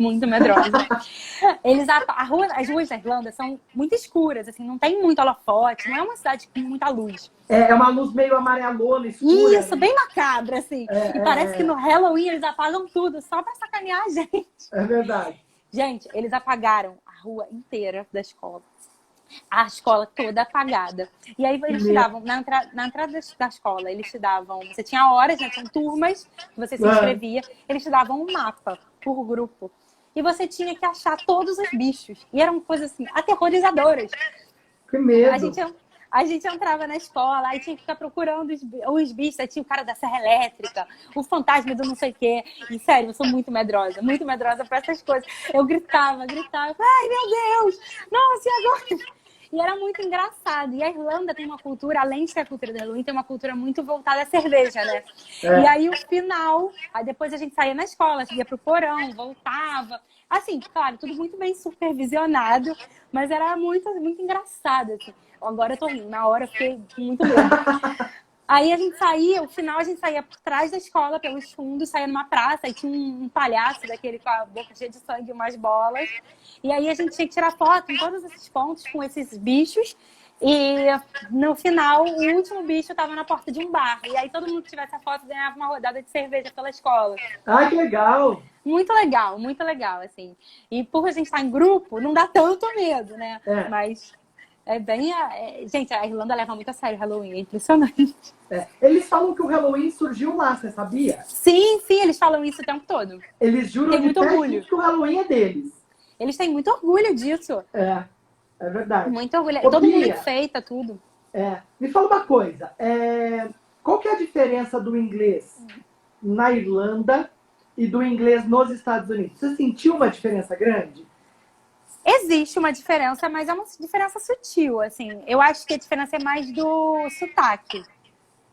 As ruas da Irlanda são muito escuras, assim, não tem muito holofote, não é uma cidade com muita luz. É uma luz meio amarelona, escura. Isso, bem macabra, assim. E parece que no Halloween eles apagam tudo, só pra sacanear a gente. É verdade. Gente, eles apagaram a rua inteira da escola. A escola toda apagada. E aí eles te davam, na entrada da escola, eles te davam... Você tinha horas, né? Tinham turmas que você se inscrevia. Eles te davam um mapa por grupo. E você tinha que achar todos os bichos. E eram coisas, assim, aterrorizadoras. Que medo! A gente entrava na escola, aí tinha que ficar procurando os bichos. Aí tinha o cara da serra elétrica, o fantasma do não sei o quê. E, sério, eu sou muito medrosa pra essas coisas. Eu gritava. Ai, meu Deus! Nossa, e agora? E era muito engraçado. E a Irlanda tem uma cultura, além de ter a cultura do Halloween, tem uma cultura muito voltada à cerveja, né? E aí, o final... Aí depois a gente saía na escola, ia pro porão, voltava. Assim, claro, tudo muito bem supervisionado, mas era muito, muito engraçado, assim. Agora eu tô rindo, na hora eu fiquei com muito medo. Aí a gente saía, o final a gente saía por trás da escola, pelos fundos, saía numa praça, aí tinha um palhaço daquele com a boca cheia de sangue e umas bolas. E aí a gente tinha que tirar foto em todos esses pontos com esses bichos. E no final, o último bicho estava na porta de um bar. E aí todo mundo que tivesse a foto ganhava uma rodada de cerveja pela escola. Ah, que legal! Muito legal, assim. E por a gente estar em grupo, não dá tanto medo, né? Mas É bem... Gente, a Irlanda leva muito a sério o Halloween, é impressionante. Eles falam que o Halloween surgiu lá, você sabia? Sim, sim, eles falam isso o tempo todo. Eles juram Tem de muito pé orgulho. junto que o Halloween é deles. Eles têm muito orgulho disso. É verdade. Muito orgulho. Ô, Todo mundo Bia, enfeita tudo. me fala uma coisa. Qual que é a diferença do inglês na Irlanda e do inglês nos Estados Unidos? Você sentiu uma diferença grande? Existe uma diferença, mas é uma diferença sutil, assim. Eu acho que a diferença é mais do sotaque.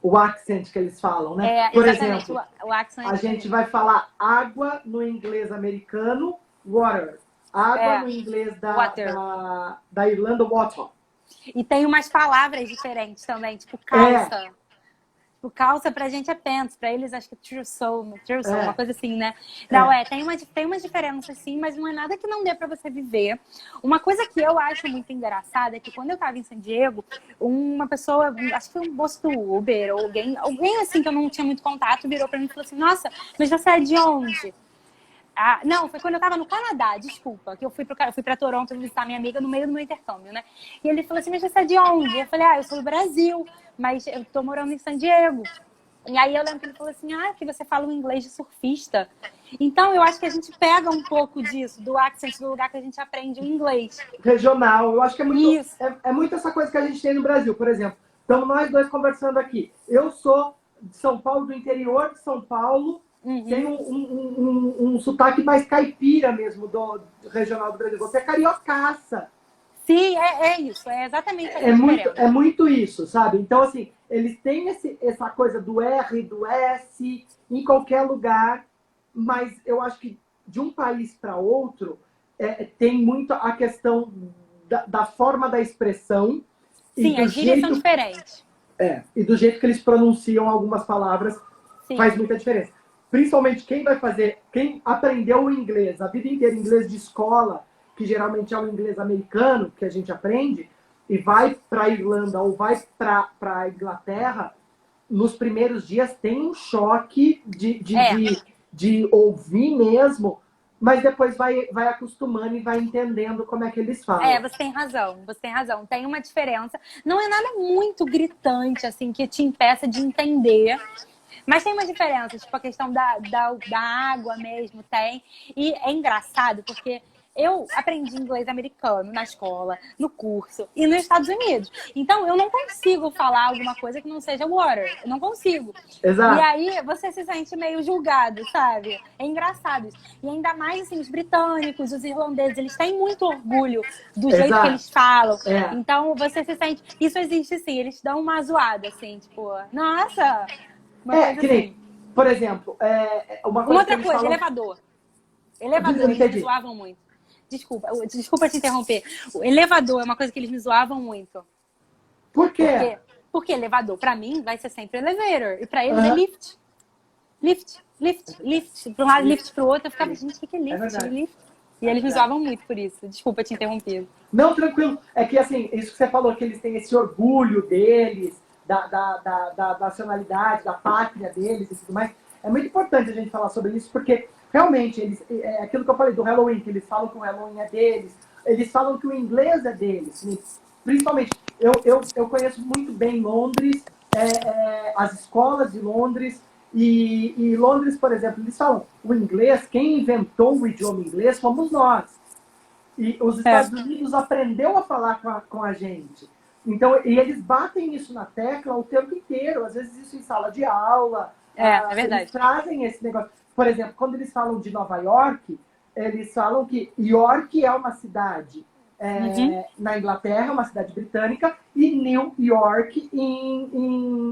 O accent que eles falam, né? Por Exatamente, exemplo, o accent a gente vai falar água no inglês americano, water. Água no inglês water. da Irlanda, water. E tem umas palavras diferentes também, tipo calça. Tipo, calça pra gente é pants, pra eles acho que é trousseau, uma coisa assim, né? Não, tem umas diferenças sim, mas não é nada que não dê pra você viver. Uma coisa que eu acho muito engraçada é que quando eu tava em San Diego, uma pessoa, acho que foi um moço do Uber, ou alguém assim que eu não tinha muito contato, virou pra mim e falou assim, nossa, mas você é de onde? Não, foi quando eu tava no Canadá, desculpa, que eu fui pra Toronto visitar minha amiga no meio do meu intercâmbio, né? E ele falou assim, mas você é de onde? Eu falei, eu sou do Brasil, mas eu tô morando em San Diego. E aí eu lembro que ele falou assim, que você fala um inglês de surfista. Então eu acho que a gente pega um pouco disso, do accent do lugar que a gente aprende o inglês. Regional, eu acho que é muito, é muito essa coisa que a gente tem no Brasil, por exemplo. Então nós dois conversando aqui. Eu sou de São Paulo, do interior de São Paulo, tem um sotaque mais caipira mesmo do regional do Brasil. Você é cariocaça. Sim, é isso. É exatamente essa diferença. É muito isso, sabe? Então, assim, eles têm essa coisa do R, do S, em qualquer lugar, mas eu acho que de um país para outro tem muito a questão da forma da expressão. Sim, as gírias são diferentes. E do jeito que eles pronunciam algumas palavras faz muita diferença. Principalmente quem aprendeu o inglês, a vida inteira, inglês de escola, que geralmente é o inglês americano que a gente aprende, e vai para a Irlanda ou vai para a Inglaterra, nos primeiros dias tem um choque de ouvir mesmo, mas depois vai acostumando e vai entendendo como é que eles falam. Você tem razão. Tem uma diferença. Não é nada muito gritante, assim, que te impeça de entender. Mas tem uma diferença, tipo a questão da água mesmo, tem. E é engraçado, porque eu aprendi inglês americano na escola, no curso e nos Estados Unidos. Então, eu não consigo falar alguma coisa que não seja water. Eu não consigo. Exato. E aí, você se sente meio julgado, sabe? É engraçado isso. E ainda mais, assim, os britânicos, os irlandeses, eles têm muito orgulho do jeito que eles falam. Então, você se sente... Isso existe, sim. Eles dão uma zoada, assim, tipo... Nossa... que nem, por exemplo, uma outra coisa, falam... elevador, eles me zoavam muito. Desculpa te interromper. O elevador é uma coisa que eles me zoavam muito. Por quê? Porque elevador, pra mim, vai ser sempre elevator. E pra eles é lift. Lift. Pra um lado, lift pro outro. Eu ficava, gente, o que é lift? Lift. E eles me zoavam muito por isso. Desculpa te interromper. Não, tranquilo. É que, assim, isso que você falou, que eles têm esse orgulho deles, da nacionalidade, da pátria deles e tudo mais. É muito importante a gente falar sobre isso, porque realmente, aquilo que eu falei do Halloween, que eles falam que o Halloween é deles, eles falam que o inglês é deles. Principalmente, eu conheço muito bem Londres, as escolas de Londres, e Londres, por exemplo, eles falam o inglês, quem inventou o idioma inglês fomos nós. E os Estados Unidos aprendeu a falar com a gente. Então, e eles batem isso na tecla o tempo inteiro, às vezes isso em sala de aula. É verdade. Eles trazem esse negócio. Por exemplo, quando eles falam de Nova York, eles falam que York é uma cidade na Inglaterra, uma cidade britânica, e New York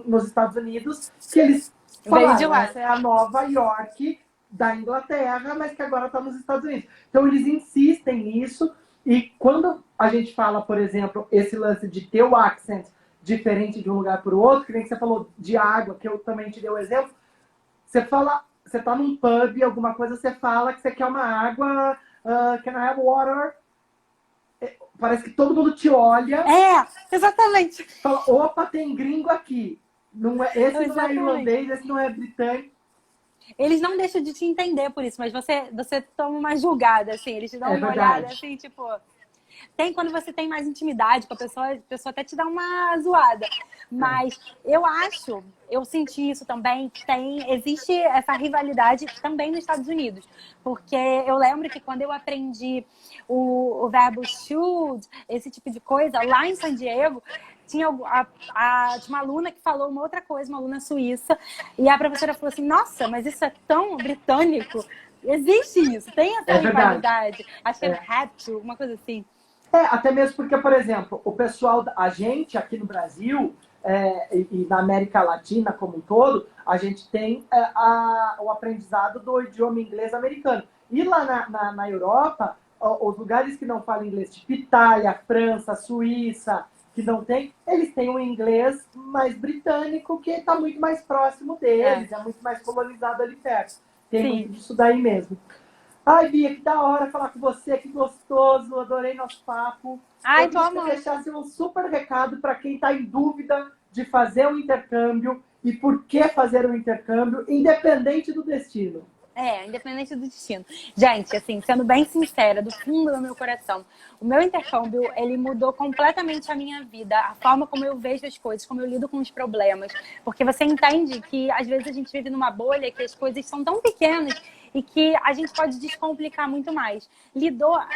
nos Estados Unidos, que eles falaram, essa é a Nova York da Inglaterra, mas que agora está nos Estados Unidos. Então, eles insistem nisso. E quando a gente fala, por exemplo, esse lance de ter o accent diferente de um lugar para o outro, que nem você falou de água, que eu também te dei o exemplo, você fala, você tá num pub, alguma coisa, você fala que você quer uma água, can I have water? Parece que todo mundo te olha. Exatamente. Fala, opa, tem gringo aqui. Esse não é irlandês, esse não é britânico. Eles não deixam de te entender por isso, mas você toma uma julgada, assim, eles te dão uma olhada, assim, tipo... Tem quando você tem mais intimidade com a pessoa até te dá uma zoada. Mas eu senti isso também, que existe essa rivalidade também nos Estados Unidos. Porque eu lembro que quando eu aprendi o verbo should, esse tipo de coisa, lá em San Diego, tinha uma aluna que falou uma outra coisa, uma aluna suíça, e a professora falou assim, nossa, mas isso é tão britânico. Existe isso, tem essa rivalidade. Acho que é have to, uma coisa assim. Até mesmo porque, por exemplo, o pessoal, a gente aqui no Brasil e na América Latina como um todo, a gente tem o aprendizado do idioma inglês americano. E lá na Europa, os lugares que não falam inglês, tipo Itália, França, Suíça, que não tem, eles têm um inglês mais britânico que está muito mais próximo deles, é muito mais colonizado ali perto. Tem muito disso daí mesmo. Ai, Bia, que da hora falar com você, que gostoso, adorei nosso papo. Ai, tô amando. Que você deixasse um super recado para quem está em dúvida de fazer um intercâmbio e por que fazer um intercâmbio, independente do destino. Independente do destino. Gente, assim, sendo bem sincera, do fundo do meu coração, o meu intercâmbio, ele mudou completamente a minha vida, a forma como eu vejo as coisas, como eu lido com os problemas. Porque você entende que, às vezes, a gente vive numa bolha, que as coisas são tão pequenas e que a gente pode descomplicar muito mais.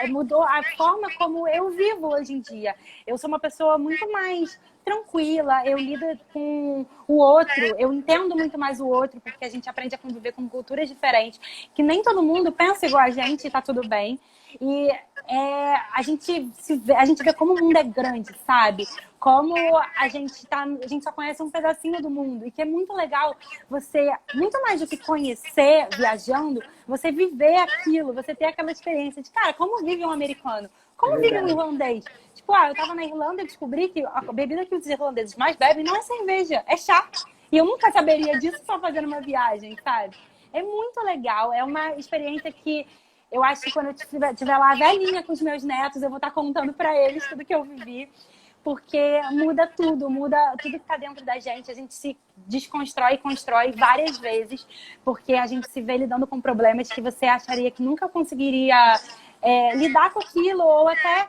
Mudou a forma como eu vivo hoje em dia. Eu sou uma pessoa muito mais tranquila, eu lido com o outro, eu entendo muito mais o outro, porque a gente aprende a conviver com culturas diferentes, que nem todo mundo pensa igual a gente e tá tudo bem. E a gente vê como o mundo é grande, sabe? Como a gente só conhece um pedacinho do mundo. E que é muito legal você, muito mais do que conhecer viajando, você viver aquilo, você ter aquela experiência de, cara, como vive um americano? Como vive um irlandês? Tipo, eu tava na Irlanda e descobri que a bebida que os irlandeses mais bebem não é cerveja, é chá. E eu nunca saberia disso só fazendo uma viagem, sabe? É muito legal, é uma experiência que eu acho que quando eu estiver lá velhinha com os meus netos, eu vou estar contando para eles tudo que eu vivi. Porque muda tudo que está dentro da gente. A gente se desconstrói e constrói várias vezes, porque a gente se vê lidando com problemas que você acharia que nunca conseguiria lidar com aquilo, ou até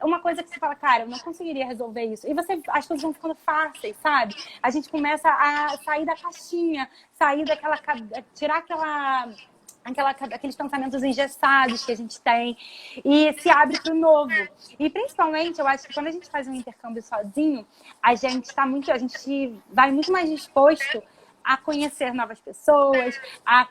uma coisa que você fala, cara, eu não conseguiria resolver isso. E as coisas vão ficando fáceis, sabe? A gente começa a sair da caixinha, tirar aqueles pensamentos engessados que a gente tem e se abre para o novo. E principalmente, eu acho que quando a gente faz um intercâmbio sozinho, a gente vai muito mais disposto a conhecer novas pessoas, a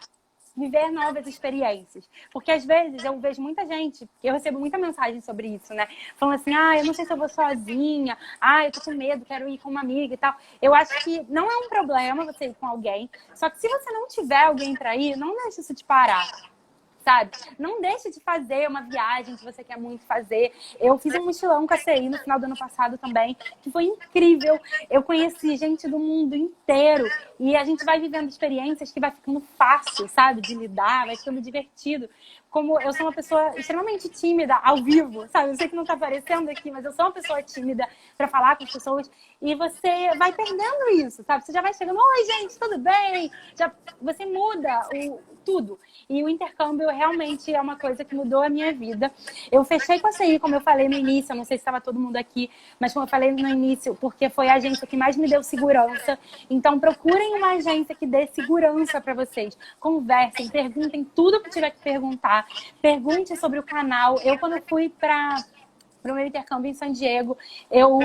viver novas experiências. Porque às vezes eu vejo muita gente, eu recebo muita mensagem sobre isso, né? Falando assim, eu não sei se eu vou sozinha, eu tô com medo, quero ir com uma amiga e tal. Eu acho que não é um problema você ir com alguém, só que se você não tiver alguém pra ir, não deixe isso te parar. Sabe? Não deixe de fazer uma viagem que você quer muito fazer. Eu fiz um mochilão com a CI no final do ano passado também, que foi incrível. Eu conheci gente do mundo inteiro e a gente vai vivendo experiências que vai ficando fácil, sabe? De lidar, vai ficando divertido. Como eu sou uma pessoa extremamente tímida ao vivo, sabe? Eu sei que não tá aparecendo aqui, mas eu sou uma pessoa tímida para falar com as pessoas e você vai perdendo isso, sabe? Você já vai chegando, oi gente, tudo bem? Você muda tudo. E o intercâmbio realmente é uma coisa que mudou a minha vida. Eu fechei com a CI, como eu falei no início, eu não sei se estava todo mundo aqui, mas como eu falei no início, porque foi a agência que mais me deu segurança. Então procurem uma agência que dê segurança para vocês. Conversem, perguntem tudo que tiver que perguntar. Pergunte sobre o canal. Eu, quando fui para o meu intercâmbio em San Diego, eu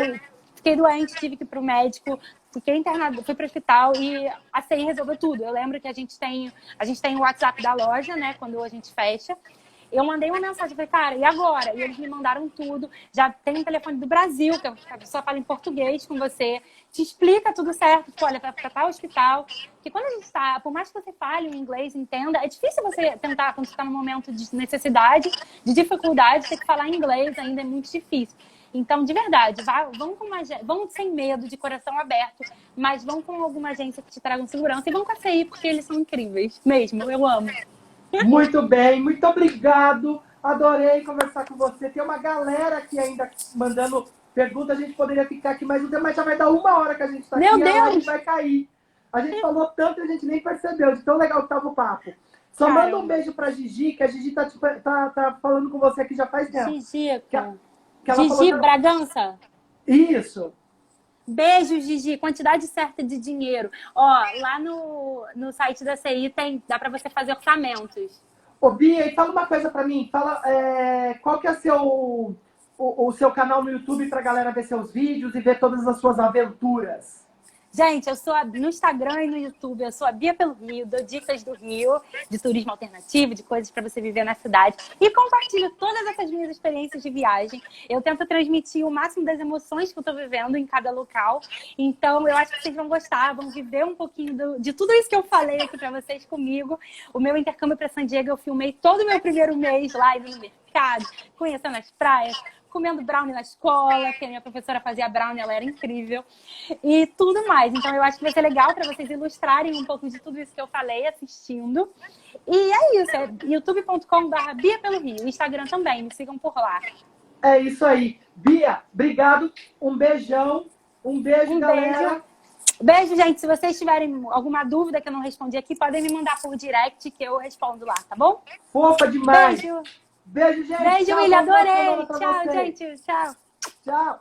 fiquei doente, tive que ir para o médico, fiquei internada, fui para o hospital e a CI resolveu tudo. Eu lembro que a gente tem o WhatsApp da loja, né, quando a gente fecha. Eu mandei uma mensagem, falei, cara, e agora? E eles me mandaram tudo. Já tem um telefone do Brasil, que a pessoa fala em português com você, te explica tudo certo, tipo, olha, vai para tal hospital. Porque quando a gente está, por mais que você fale o inglês, entenda, é difícil você tentar, quando você está num momento de necessidade, de dificuldade, ter que falar inglês ainda é muito difícil. Então, de verdade, vão sem medo, de coração aberto, mas vão com alguma agência que te tragam segurança e vão com a CI, porque eles são incríveis, mesmo, eu amo. Muito bem, muito obrigado. Adorei conversar com você. Tem uma galera aqui ainda mandando pergunta. A gente poderia ficar aqui mais um tempo, mas já vai dar 1 hora que a gente está aqui. Meu Deus! A gente vai cair. A gente falou tanto e a gente nem percebeu de tão legal que estava o papo. Só manda um beijo pra Gigi, que a Gigi tá falando com você aqui já faz tempo. Gigi, que ela Gigi falou... Bragança? Isso. Beijo, Gigi. Quantidade certa de dinheiro. Ó, lá no site da CI dá para você fazer orçamentos. Ô, Bia, e fala uma coisa pra mim. Fala, qual que é o seu canal no YouTube pra galera ver seus vídeos e ver todas as suas aventuras? Gente, no Instagram e no YouTube, eu sou a Bia pelo Rio, dou dicas do Rio, de turismo alternativo, de coisas para você viver na cidade. E compartilho todas essas minhas experiências de viagem. Eu tento transmitir o máximo das emoções que eu estou vivendo em cada local. Então, eu acho que vocês vão gostar, vão viver um pouquinho de tudo isso que eu falei aqui para vocês comigo. O meu intercâmbio para San Diego, eu filmei todo o meu primeiro mês lá, indo no mercado, conhecendo as praias, comendo brownie na escola, que a minha professora fazia brownie, ela era incrível, e tudo mais. Então, eu acho que vai ser legal para vocês ilustrarem um pouco de tudo isso que eu falei assistindo. E é isso, é youtube.com/Bia pelo Rio. Instagram também, me sigam por lá. É isso aí. Bia, obrigado. Um beijão. Um beijo, galera. Beijo, gente. Se vocês tiverem alguma dúvida que eu não respondi aqui, podem me mandar por direct que eu respondo lá, tá bom? Fofa demais. Beijo. Beijo, gente. Beijo, Tchau, William. Adorei. Tchau, vocês. gente. Tchau. Tchau.